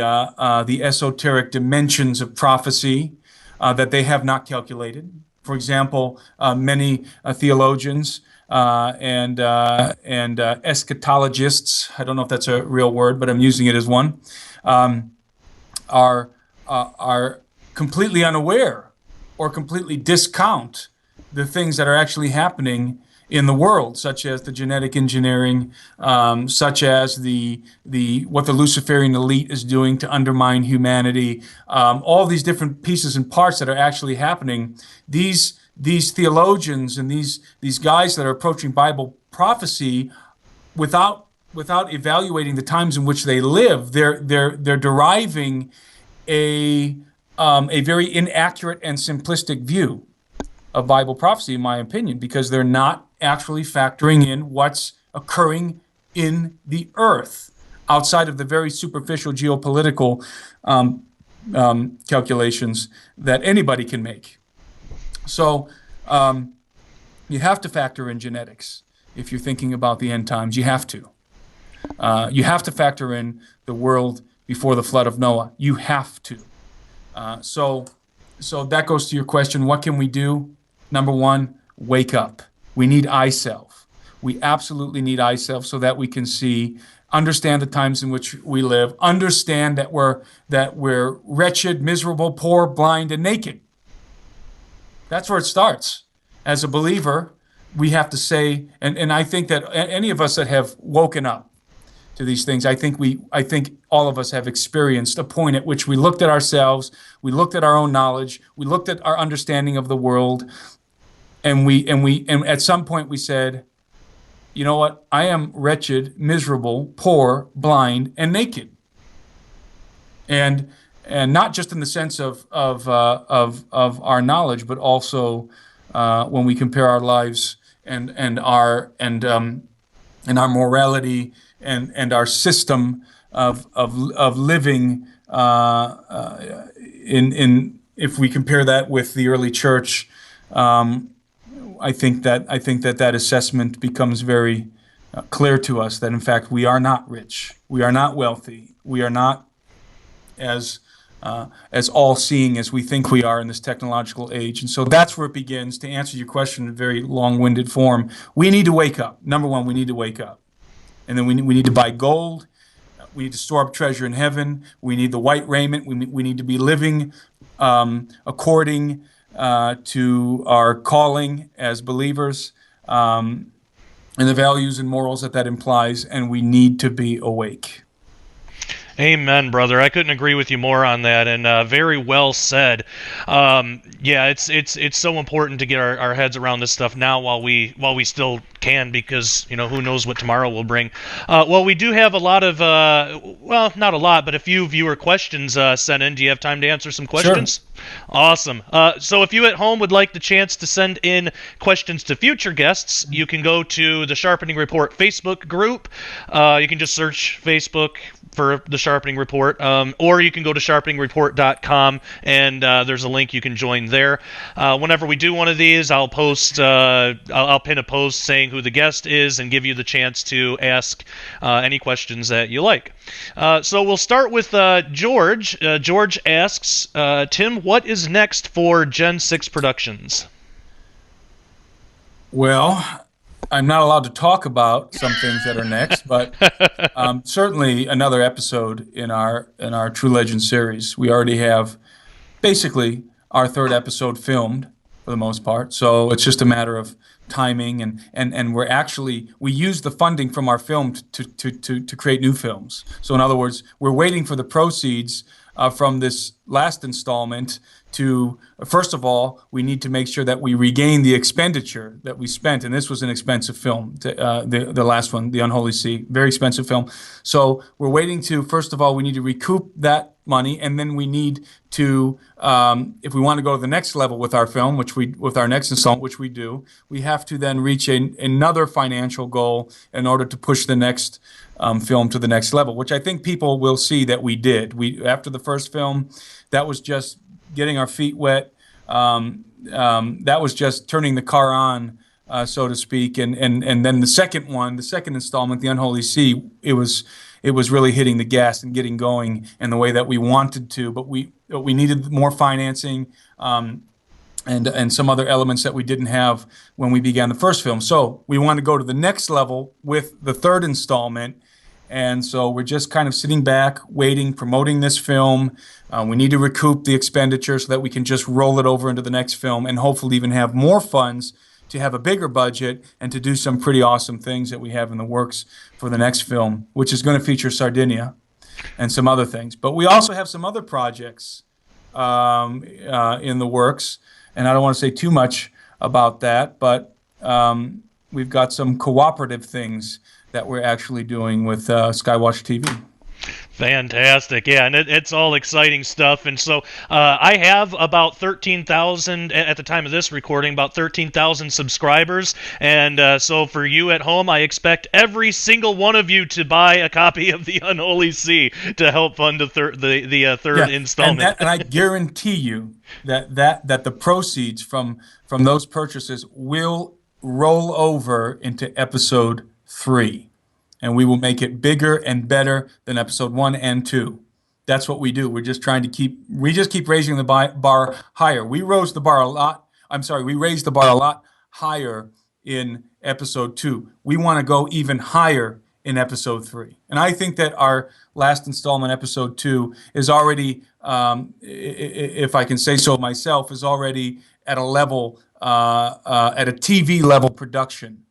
esoteric dimensions of prophecy that they have not calculated. For example, many theologians and eschatologists, I don't know if that's a real word, but I'm using it as one, are completely unaware or completely discount the things that are actually happening in the world, such as the genetic engineering, such as what the Luciferian elite is doing to undermine humanity, all these different pieces and parts that are actually happening. These theologians and these guys that are approaching Bible prophecy without evaluating the times in which they live, they're deriving a very inaccurate and simplistic view of Bible prophecy, in my opinion, because they're not actually factoring in what's occurring in the earth outside of the very superficial geopolitical calculations that anybody can make. So you have to factor in genetics if you're thinking about the end times. You have to. You have to factor in the world before the flood of Noah. You have to. So that goes to your question, what can we do? Number one, wake up. We need eye salve. We absolutely need eye salve so that we can see, understand the times in which we live, understand that we're wretched, miserable, poor, blind, and naked. That's where it starts. As a believer, we have to say, and I think that any of us that have woken up to these things, I think all of us have experienced a point at which we looked at ourselves, we looked at our own knowledge, we looked at our understanding of the world, and at some point we said, you know what? I am wretched, miserable, poor, blind, and naked. And not just in the sense of our knowledge, but also when we compare our lives and our morality and our system of living in if we compare that with the early church. I think that assessment becomes very clear to us that in fact we are not rich, we are not wealthy, we are not as all-seeing as we think we are in this technological age. And so that's where it begins. To answer your question in a very long-winded form, we need to wake up. Number one, we need to wake up, and then we need to buy gold. We need to store up treasure in heaven. We need the white raiment. We need to be living according to our calling as believers, and the values and morals that implies, and we need to be awake. Amen, brother. I couldn't agree with you more on that, and very well said. Yeah, it's so important to get our heads around this stuff now while we still can, because who knows what tomorrow will bring. Well, we do have a lot of well, not a lot, but a few viewer questions sent in. Do you have time to answer some questions? Sure. Awesome. So if you at home would like the chance to send in questions to future guests, you can go to the Sharpening Report Facebook group. You can just search Facebook for the Sharpening Report, or you can go to sharpeningreport.com, and there's a link you can join there. Whenever we do one of these, I'll post, I'll pin a post saying who the guest is and give you the chance to ask any questions that you like. So we'll start with George. George asks, Tim, what is next for GenSix Productions? Well, I'm not allowed to talk about some things that are next, but certainly another episode in our True Legend series. We already have basically our third episode filmed for the most part, so it's just a matter of timing, and we use the funding from our film to create new films. So in other words, we're waiting for the proceeds from this last installment to, first of all, we need to make sure that we regain the expenditure that we spent, and this was an expensive film, the last one, The Unholy Sea, very expensive film. So we're waiting to, first of all, we need to recoup that money, and then we need to, if we want to go to the next level with our film, with our next installment, which we do, we have to then reach another financial goal in order to push the next film to the next level, which I think people will see that we did. After the first film, that was just getting our feet wet. That was just turning the car on, so to speak. And then the second installment, The Unholy Sea, it was really hitting the gas and getting going in the way that we wanted to. But we needed more financing and some other elements that we didn't have when we began the first film. So we want to go to the next level with the third installment. And so we're just kind of sitting back, waiting, promoting this film. We need to recoup the expenditure so that we can just roll it over into the next film and hopefully even have more funds to have a bigger budget and to do some pretty awesome things that we have in the works for the next film, which is going to feature Sardinia and some other things. But we also have some other projects in the works, and I don't want to say too much about that, but we've got some cooperative things that we're actually doing with Skywatch TV. Fantastic. Yeah, and it's all exciting stuff. And so I have about 13,000, at the time of this recording, about 13,000 subscribers. And so for you at home, I expect every single one of you to buy a copy of The Unholy Sea to help fund the third installment. And I guarantee you that the proceeds from those purchases will roll over into episode 3. And we will make it bigger and better than episode 1 and 2. That's what we do. We're just trying to keep raising the bar higher. We raised the bar a lot higher in episode 2. We want to go even higher in episode 3. And I think that our last installment, episode 2, is already, if I can say so myself, is already at a level at a TV level production.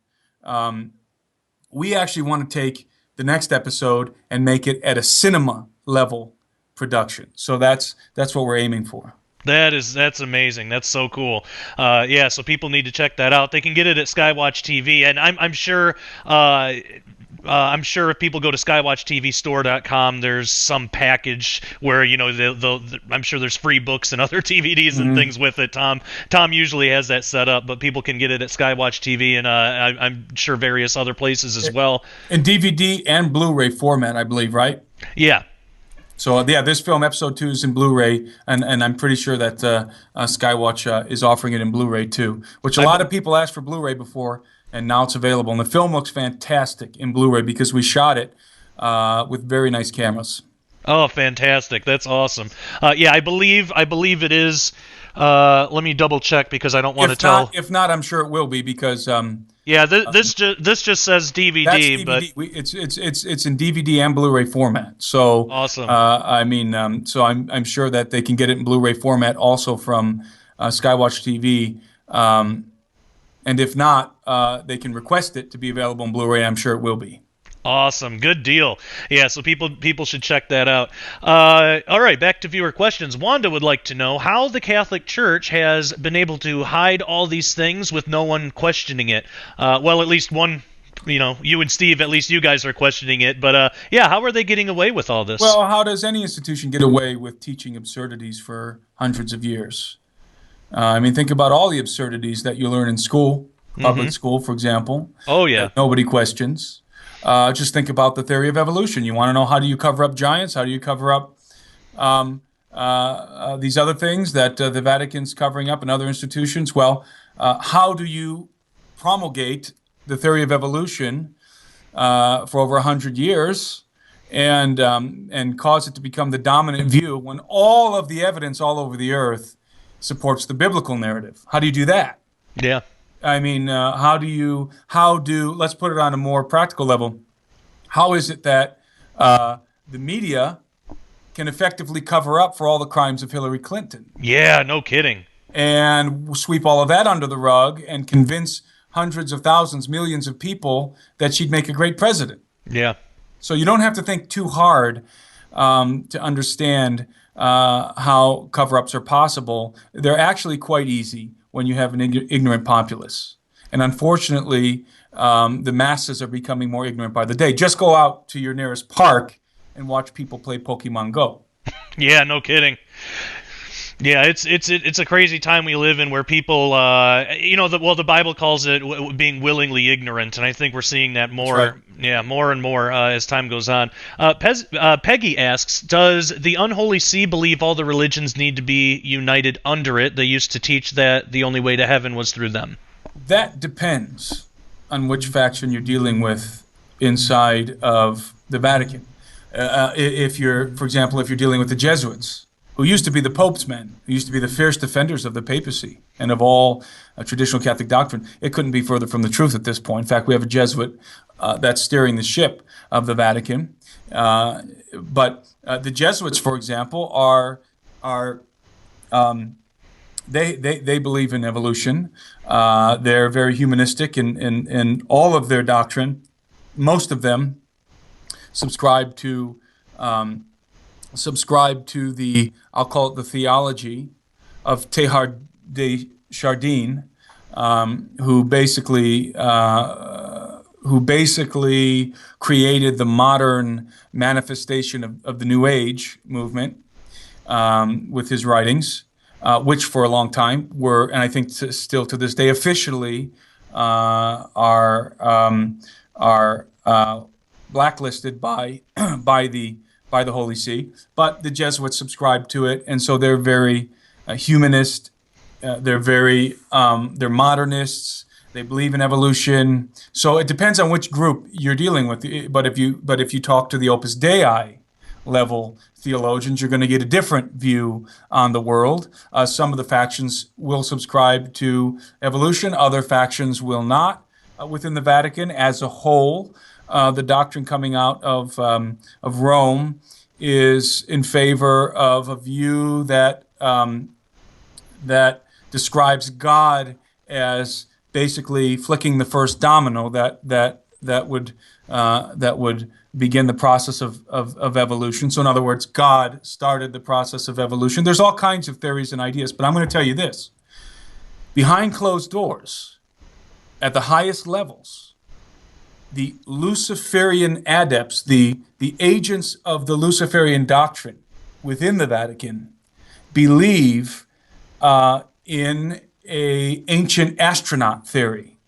We actually want to take the next episode and make it at a cinema level production. So that's what we're aiming for. That's amazing. That's so cool. Yeah, so people need to check that out. They can get it at Skywatch TV, and I'm sure. I'm sure if people go to skywatchtvstore.com, there's some package where I'm sure there's free books and other DVDs and things with it. Tom usually has that set up, but people can get it at Skywatch TV and I'm sure various other places as well. In DVD and Blu-ray format, I believe, right? Yeah. So yeah, this film, episode 2, is in Blu-ray, and I'm pretty sure that Skywatch is offering it in Blu-ray too, which a lot of people asked for Blu-ray before, and now it's available. And the film looks fantastic in Blu-ray because we shot it with very nice cameras. Oh, fantastic! That's awesome. Yeah, I believe it is. Let me double check because I don't want to tell. If not, I'm sure it will be because. Yeah, this just says DVD, that's DVD. But it's in DVD and Blu-ray format. So awesome. So I'm sure that they can get it in Blu-ray format also from Skywatch TV. And if not, they can request it to be available in Blu-ray. I'm sure it will be. Awesome. Good deal. Yeah, so people should check that out. All right, back to viewer questions. Wanda would like to know how the Catholic Church has been able to hide all these things with no one questioning it. Well, at least one, you and Steve, at least you guys are questioning it. But, yeah, how are they getting away with all this? Well, how does any institution get away with teaching absurdities for hundreds of years? Think about all the absurdities that you learn in school, public school, for example. Oh, yeah. That nobody questions. Just think about the theory of evolution. You want to know, how do you cover up giants? How do you cover up these other things that the Vatican's covering up and other institutions? Well, how do you promulgate the theory of evolution for over 100 years and cause it to become the dominant view when all of the evidence all over the earth supports the biblical narrative? How do you do that? Yeah. Let's put it on a more practical level. How is it that the media can effectively cover up for all the crimes of Hillary Clinton? Yeah, no kidding. And sweep all of that under the rug and convince hundreds of thousands, millions of people that she'd make a great president. Yeah. So you don't have to think too hard to understand how cover-ups are possible. They're actually quite easy when you have an ignorant populace. And unfortunately, the masses are becoming more ignorant by the day. Just go out to your nearest park and watch people play Pokemon Go. Yeah, no kidding. Yeah, it's a crazy time we live in where people, the Bible calls it being willingly ignorant, and I think we're seeing that more, right. Yeah, more and more as time goes on. Peggy asks, does the Unholy See believe all the religions need to be united under it? They used to teach that the only way to heaven was through them. That depends on which faction you're dealing with inside of the Vatican. For example, if you're dealing with the Jesuits, who used to be the Pope's men, who used to be the fierce defenders of the papacy and of all traditional Catholic doctrine, it couldn't be further from the truth at this point. In fact, we have a Jesuit that's steering the ship of the Vatican. But the Jesuits, for example, they believe in evolution. They're very humanistic in all of their doctrine. Most of them subscribe to the, I'll call it the theology of Teilhard de Chardin, who basically created the modern manifestation of the New Age movement with his writings, which for a long time were, and I think still to this day, officially are blacklisted by the Holy See, but the Jesuits subscribe to it, and so they're very humanist. They're modernists. They believe in evolution. So it depends on which group you're dealing with. But if you talk to the Opus Dei level theologians, you're going to get a different view on the world. Some of the factions will subscribe to evolution. Other factions will not. Within the Vatican as a whole, the doctrine coming out of Rome is in favor of a view that describes God as basically flicking the first domino that would begin the process of evolution. So in other words, God started the process of evolution. There's all kinds of theories and ideas, but I'm going to tell you this. Behind closed doors, at the highest levels, the Luciferian adepts, the agents of the Luciferian doctrine within the Vatican, believe in a ancient astronaut theory.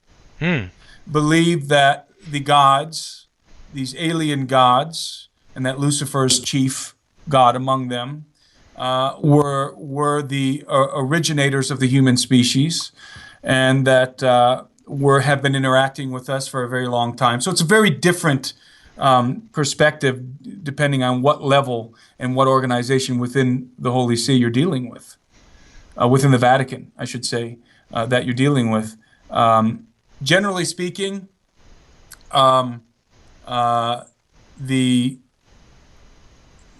Believe that the gods, these alien gods, and that Lucifer's chief god among them, were the originators of the human species, and that have been interacting with us for a very long time. So it's a very different perspective depending on what level and what organization within the Holy See you're dealing with, within the Vatican, I should say, that you're dealing with. Generally speaking, the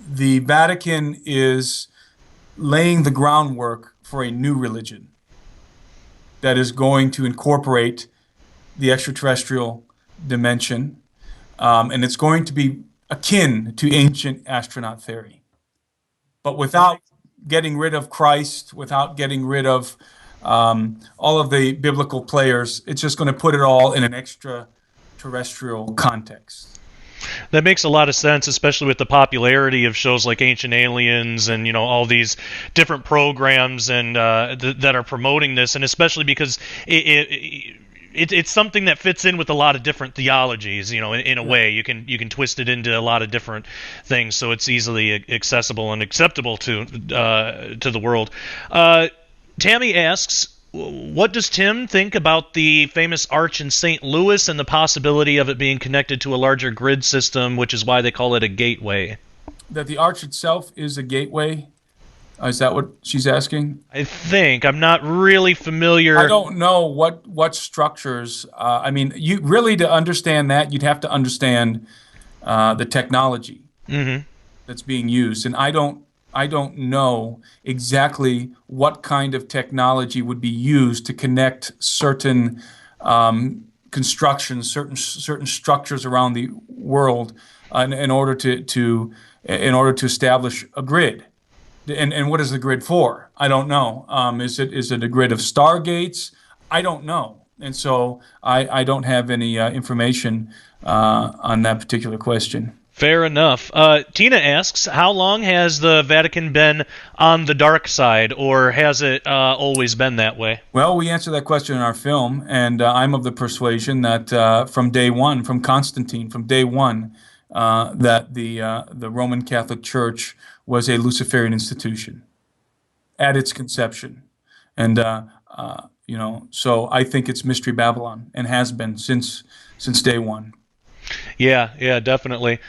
Vatican is laying the groundwork for a new religion that is going to incorporate the extraterrestrial dimension, and it's going to be akin to ancient astronaut theory, but without getting rid of Christ, without getting rid of all of the biblical players. It's just going to put it all in an extraterrestrial context. That makes a lot of sense, especially with the popularity of shows like Ancient Aliens and, you know, all these different programs and that are promoting this, and especially because it's something that fits in with a lot of different theologies, you know, in a way. You can twist it into a lot of different things, so it's easily accessible and acceptable to the world. Tammy asks, what does Tim think about the famous arch in St. Louis and the possibility of it being connected to a larger grid system, which is why they call it a gateway? That the arch itself is a gateway? Is that what she's asking? I think. I'm not really familiar. I don't know what structures. I mean, you really, to understand that, you'd have to understand the technology that's being used. And I don't know exactly what kind of technology would be used to connect certain constructions, certain structures around the world in order to establish a grid. And what is the grid for? I don't know. Is it a grid of stargates? I don't know. And so I don't have any information on that particular question. Fair enough. Tina asks, how long has the Vatican been on the dark side, or has it always been that way? Well, we answer that question in our film, and I'm of the persuasion that from day one, from Constantine, from day one, that the Roman Catholic Church was a Luciferian institution at its conception. And, so I think it's Mystery Babylon, and has been since day one. Yeah, definitely.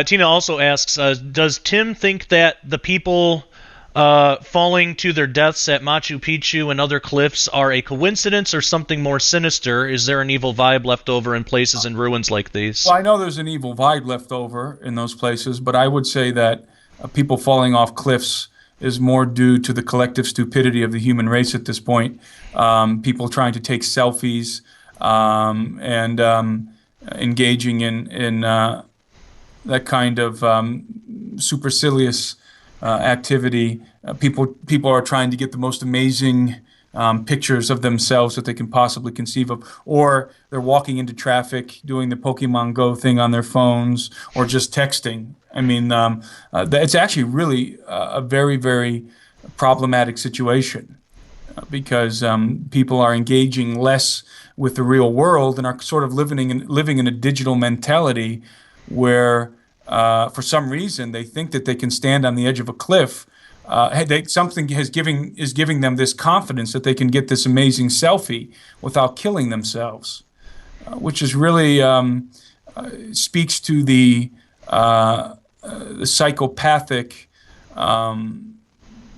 Tina also asks, does Tim think that the people falling to their deaths at Machu Picchu and other cliffs are a coincidence or something more sinister? Is there an evil vibe left over in places and ruins like these? Well, I know there's an evil vibe left over in those places, but I would say that people falling off cliffs is more due to the collective stupidity of the human race at this point. People trying to take selfies and engaging in that kind of supercilious activity. People are trying to get the most amazing pictures of themselves that they can possibly conceive of, or they're walking into traffic doing the Pokemon Go thing on their phones, or just texting. I mean, it's actually really a very, very problematic situation because people are engaging less with the real world and are sort of living in a digital mentality where, for some reason, they think that they can stand on the edge of a cliff. Something is giving them this confidence that they can get this amazing selfie without killing themselves, which is really speaks to the psychopathic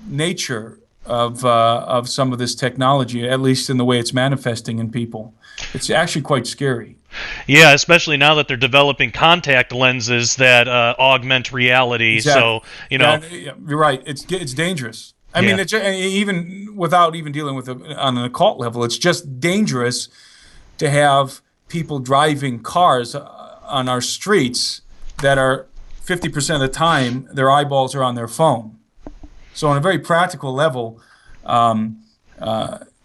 nature of some of this technology, at least in the way it's manifesting in people. It's actually quite scary. Yeah, especially now that they're developing contact lenses that augment reality. Exactly. So, Yeah, you're right. It's dangerous. I mean, it's, even without even dealing with it on an occult level, it's just dangerous to have people driving cars on our streets that are 50% of the time their eyeballs are on their phone. So on a very practical level,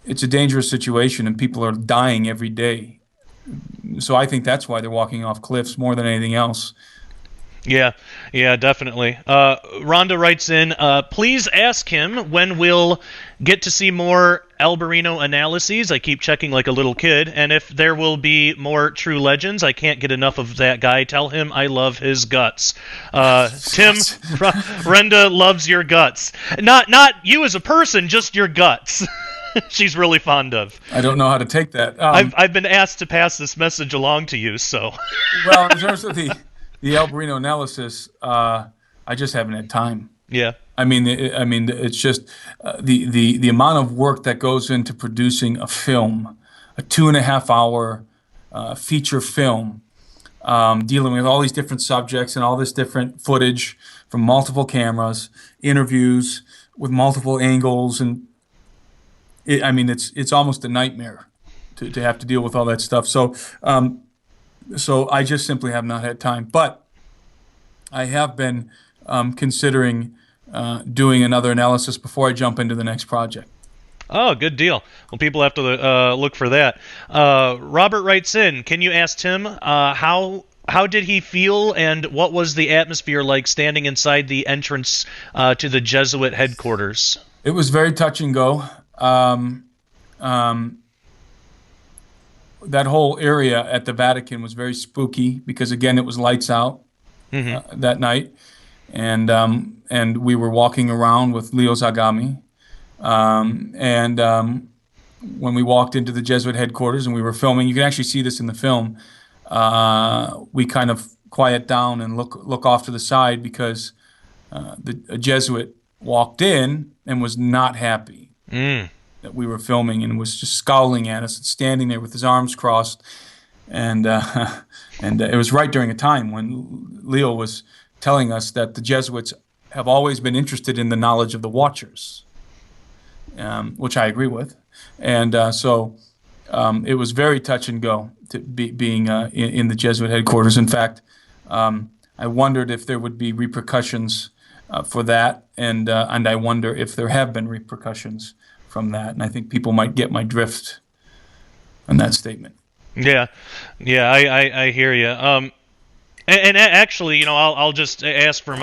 it's a dangerous situation, and people are dying every day. So I think that's why they're walking off cliffs more than anything else. Yeah, definitely. Rhonda writes in, please ask him when we'll get to see more Alberino analyses. I keep checking like a little kid. And if there will be more True Legends, I can't get enough of that guy. Tell him I love his guts. Tim, Brenda loves your guts. Not you as a person, just your guts. She's really fond of. I don't know how to take that. I've been asked to pass this message along to you, so. Well, in terms of the Alberino analysis, I just haven't had time. Yeah. I mean, it's just the amount of work that goes into producing a film, a 2.5-hour feature film, dealing with all these different subjects and all this different footage from multiple cameras, interviews with multiple angles, and it's almost a nightmare to have to deal with all that stuff. So. So I just simply have not had time. But I have been considering doing another analysis before I jump into the next project. Oh, good deal. Well, people have to look for that. Robert writes in, can you ask Tim how did he feel and what was the atmosphere like standing inside the entrance to the Jesuit headquarters? It was very touch and go. That whole area at the Vatican was very spooky because, again, it was lights out that night, and we were walking around with Leo Zagami, when we walked into the Jesuit headquarters and we were filming, you can actually see this in the film. We kind of quiet down and look off to the side because a Jesuit walked in and was not happy. That we were filming and was just scowling at us and standing there with his arms crossed, and it was right during a time when Leo was telling us that the Jesuits have always been interested in the knowledge of the Watchers, which I agree with, and so it was very touch and go to being in the Jesuit headquarters. In fact, I wondered if there would be repercussions for that, and I wonder if there have been repercussions from that, and I think people might get my drift on that statement. Yeah, I hear you. And actually, I'll just ask for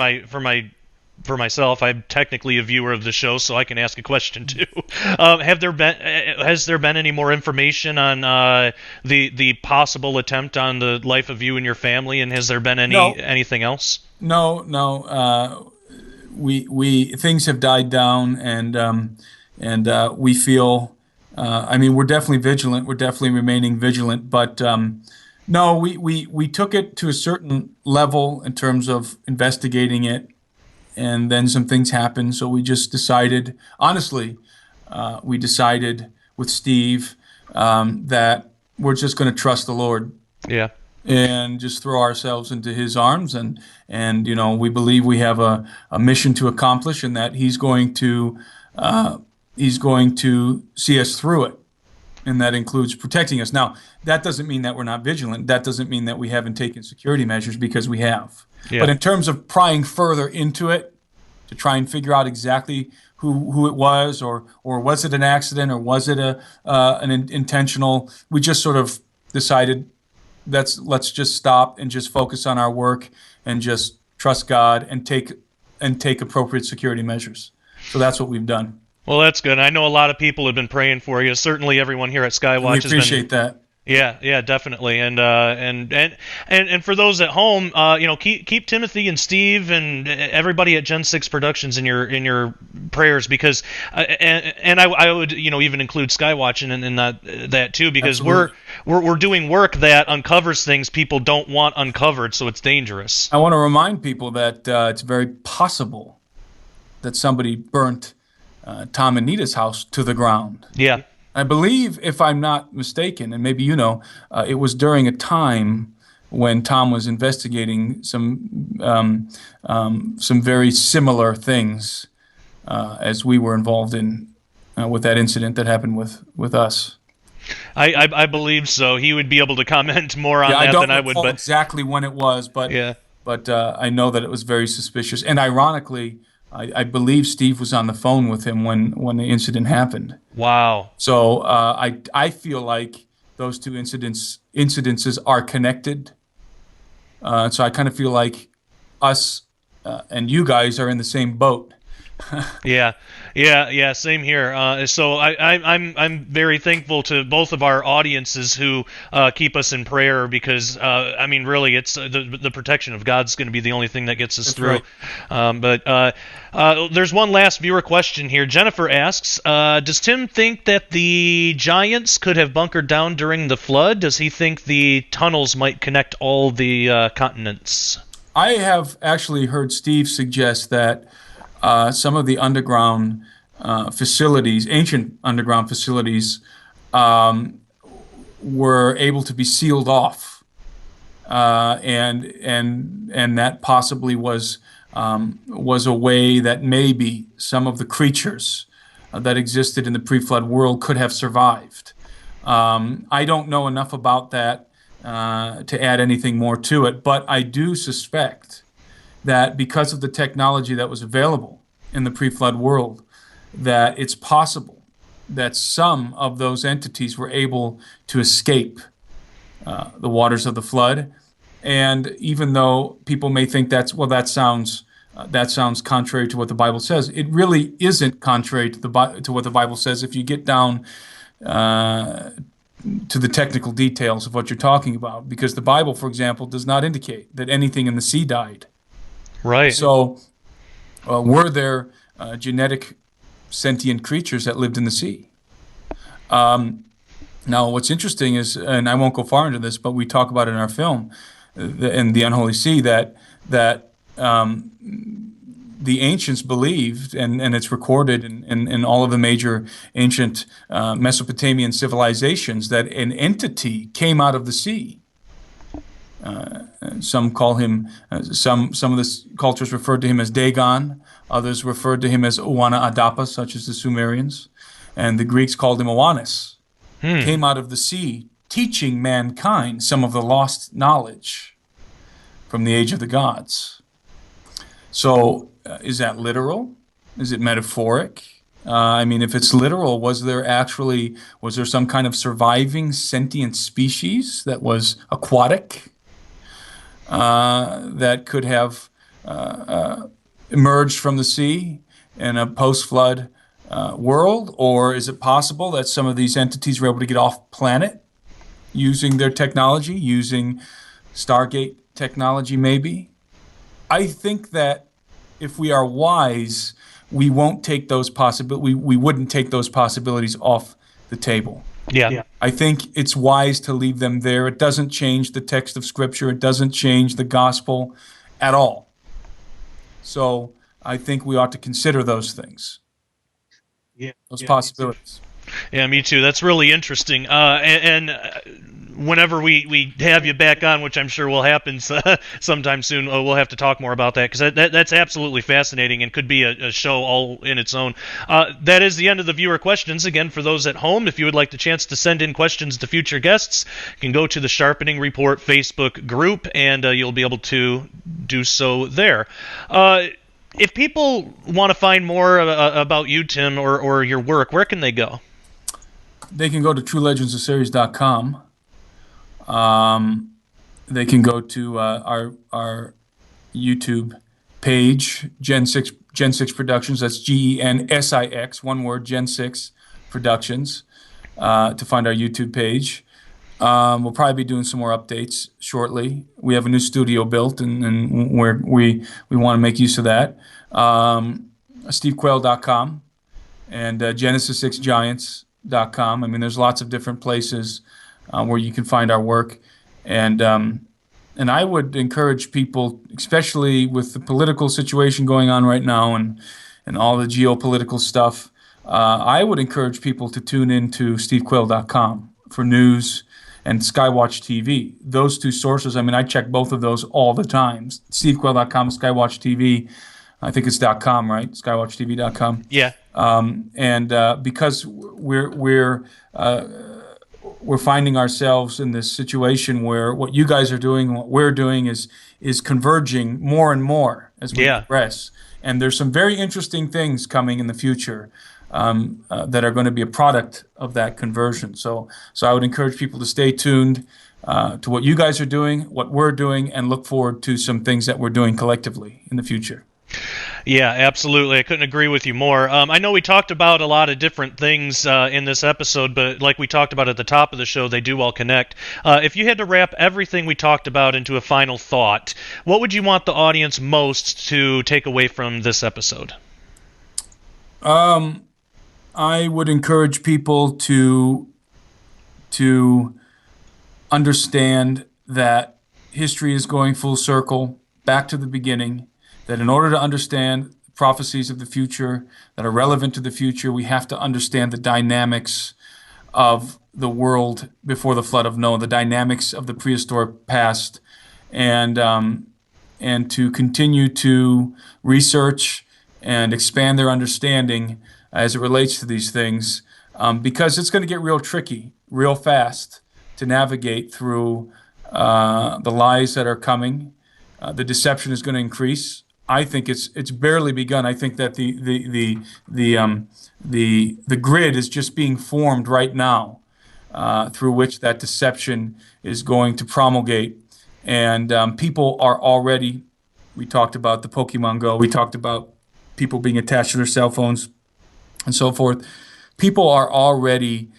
myself. I'm technically a viewer of the show, so I can ask a question too. Has there been any more information on the possible attempt on the life of you and your family, and has there been anything else? No. We things have died down, and we feel, we're definitely vigilant. We're definitely remaining vigilant. But no, we took it to a certain level in terms of investigating it, and then some things happened. So we just decided, honestly, we decided with Steve that we're just going to trust the Lord. Yeah. And just throw ourselves into His arms, and we believe we have a mission to accomplish, and that He's going to see us through it, and that includes protecting us. Now, that doesn't mean that we're not vigilant. That doesn't mean that we haven't taken security measures, because we have. Yeah. But in terms of prying further into it to try and figure out exactly who it was, or was it an accident, or was it an intentional, we just sort of decided let's just stop and just focus on our work and just trust God and take appropriate security measures. So that's what we've done. Well, that's good. I know a lot of people have been praying for you. Certainly, everyone here at Skywatch has been. We appreciate that. Yeah, definitely. And for those at home, keep Timothy and Steve and everybody at GenSix Productions in your prayers, because I would even include Skywatch in that too, because Absolutely. we're doing work that uncovers things people don't want uncovered, so it's dangerous. I want to remind people that it's very possible that somebody burnt Tom and Nita's house to the ground. Yeah. I believe, if I'm not mistaken, and maybe it was during a time when Tom was investigating some very similar things as we were involved in with that incident that happened with us. I believe so. He would be able to comment more on that than I would. But exactly when it was, but I know that it was very suspicious. And ironically, I believe Steve was on the phone with him when the incident happened. Wow. So I feel like those two incidences are connected. So I kind of feel like us and you guys are in the same boat. Yeah, same here. So I'm very thankful to both of our audiences who keep us in prayer, because I mean, really, it's the protection of God's going to be the only thing that gets us through. Right. But there's one last viewer question here. Jennifer asks, does Tim think that the giants could have bunkered down during the flood? Does he think the tunnels might connect all the continents? I have actually heard Steve suggest that some of the underground facilities, ancient underground facilities, were able to be sealed off, and that possibly was a way that maybe some of the creatures that existed in the pre-flood world could have survived. I don't know enough about that to add anything more to it, but I do suspect that because of the technology that was available in the pre-flood world, that it's possible that some of those entities were able to escape the waters of the flood. And even though people may think that sounds contrary to what the Bible says, it really isn't contrary to what the Bible says if you get down to the technical details of what you're talking about, because the Bible, for example, does not indicate that anything in the sea died. Right. So, were there genetic sentient creatures that lived in the sea? Now, what's interesting is, and I won't go far into this, but we talk about it in our film, in the Unholy Sea, that the ancients believed, and it's recorded in all of the major ancient Mesopotamian civilizations, that an entity came out of the sea. Some call him, some of the cultures referred to him as Dagon, others referred to him as Oana Adapa, such as the Sumerians, and the Greeks called him Oannes. Came out of the sea, teaching mankind some of the lost knowledge from the age of the gods. So, is that literal? Is it metaphoric? I mean, if it's literal, was there some kind of surviving sentient species that was aquatic, that could have emerged from the sea in a post-flood world? Or is it possible that some of these entities were able to get off planet using their technology, using Stargate technology maybe? I think that if we are wise, we won't take those we wouldn't take those possibilities off the table. Yeah. I think it's wise to leave them there. It doesn't change the text of Scripture. It doesn't change the gospel at all. So I think we ought to consider those things. Those possibilities. Yeah, me too. That's really interesting. And whenever we have you back on, which I'm sure will happen sometime soon, we'll have to talk more about that, because that's absolutely fascinating and could be a show all in its own. That is the end of the viewer questions. Again, for those at home, if you would like the chance to send in questions to future guests, you can go to the Sharpening Report Facebook group, and you'll be able to do so there. If people want to find more about you, Tim, or your work, where can they go? They can go to TrueLegendsOfSeries.com. They can go to our YouTube page, GenSix Productions. That's GenSix, one word, GenSix Productions, to find our YouTube page. We'll probably be doing some more updates shortly. We have a new studio built, and we want to make use of that. SteveQuayle.com and Genesis6Giants.com. I mean, there's lots of different places where you can find our work, and I would encourage people, especially with the political situation going on right now and all the geopolitical stuff, I would encourage people to tune into SteveQuayle.com for news, and Skywatch TV. Those two sources, I mean, I check both of those all the time. SteveQuayle.com, Skywatch TV. I think it's .com, right? Skywatchtv.com. Yeah. And because we're finding ourselves in this situation where what you guys are doing and what we're doing is converging more and more as we progress. And there's some very interesting things coming in the future that are going to be a product of that conversion. So I would encourage people to stay tuned to what you guys are doing, what we're doing, and look forward to some things that we're doing collectively in the future. Yeah, absolutely. I couldn't agree with you more. I know we talked about a lot of different things in this episode, but like we talked about at the top of the show, they do all connect. If you had to wrap everything we talked about into a final thought, what would you want the audience most to take away from this episode? I would encourage people to understand that history is going full circle back to the beginning, that in order to understand prophecies of the future that are relevant to the future, we have to understand the dynamics of the world before the flood of Noah, the dynamics of the prehistoric past, and to continue to research and expand their understanding as it relates to these things, because it's going to get real tricky, real fast to navigate through the lies that are coming. The deception is going to increase. I think it's barely begun. I think that the grid is just being formed right now, through which that deception is going to promulgate. And people are already. We talked about the Pokemon Go. We talked about people being attached to their cell phones and so forth. People are already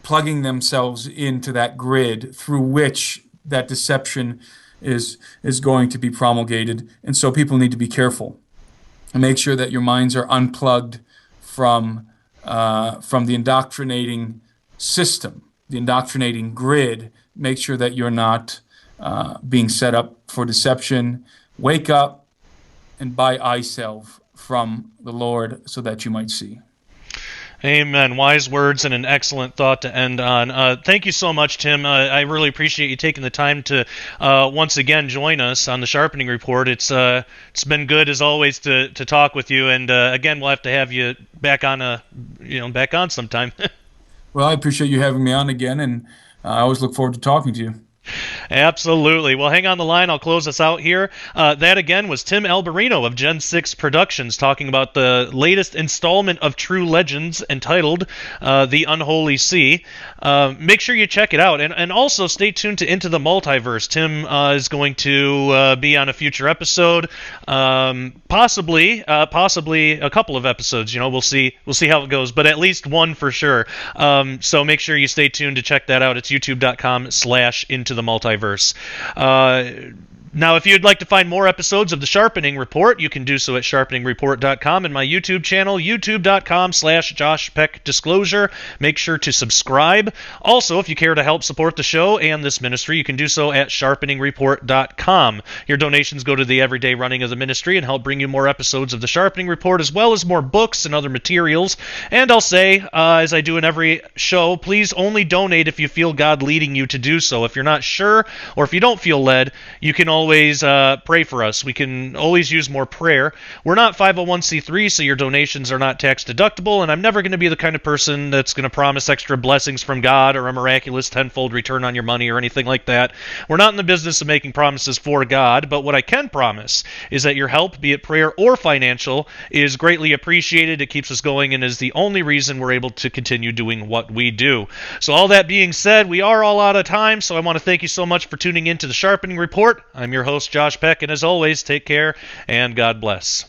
plugging themselves into that grid through which that deception is going to be promulgated. And so people need to be careful and make sure that your minds are unplugged from the indoctrinating system, the indoctrinating grid. Make sure that you're not being set up for deception. Wake up and buy eye salve from the Lord so that you might see. Amen. Wise words and an excellent thought to end on. Thank you so much, Tim. I really appreciate you taking the time to once again join us on the Sharpening Report. It's been good as always to talk with you, and again we'll have to have you back on back on sometime. Well, I appreciate you having me on again, and I always look forward to talking to you. Absolutely. Well, hang on the line. I'll close us out here. That, again, was Tim Alberino of GenSix Productions talking about the latest installment of True Legends entitled The Unholy Sea. Make sure you check it out. And also stay tuned to Into the Multiverse. Tim is going to be on a future episode, possibly a couple of episodes. We'll see how it goes, but at least one for sure. So make sure you stay tuned to check that out. It's youtube.com/Into the Multiverse. Now, if you'd like to find more episodes of The Sharpening Report, you can do so at sharpeningreport.com and my YouTube channel, youtube.com/Josh Peck Disclosure. Make sure to subscribe. Also, if you care to help support the show and this ministry, you can do so at sharpeningreport.com. Your donations go to the everyday running of the ministry and help bring you more episodes of The Sharpening Report, as well as more books and other materials. And I'll say, as I do in every show, please only donate if you feel God leading you to do so. If you're not sure, or if you don't feel led, you can always pray for us. We can always use more prayer. We're not 501c3, so your donations are not tax deductible, and I'm never going to be the kind of person that's going to promise extra blessings from God or a miraculous tenfold return on your money or anything like that. We're not in the business of making promises for God, but what I can promise is that your help, be it prayer or financial, is greatly appreciated. It keeps us going and is the only reason we're able to continue doing what we do. So all that being said, we are all out of time, so I want to thank you so much for tuning in to The Sharpening Report. I'm your host, Josh Peck, and as always, take care and God bless.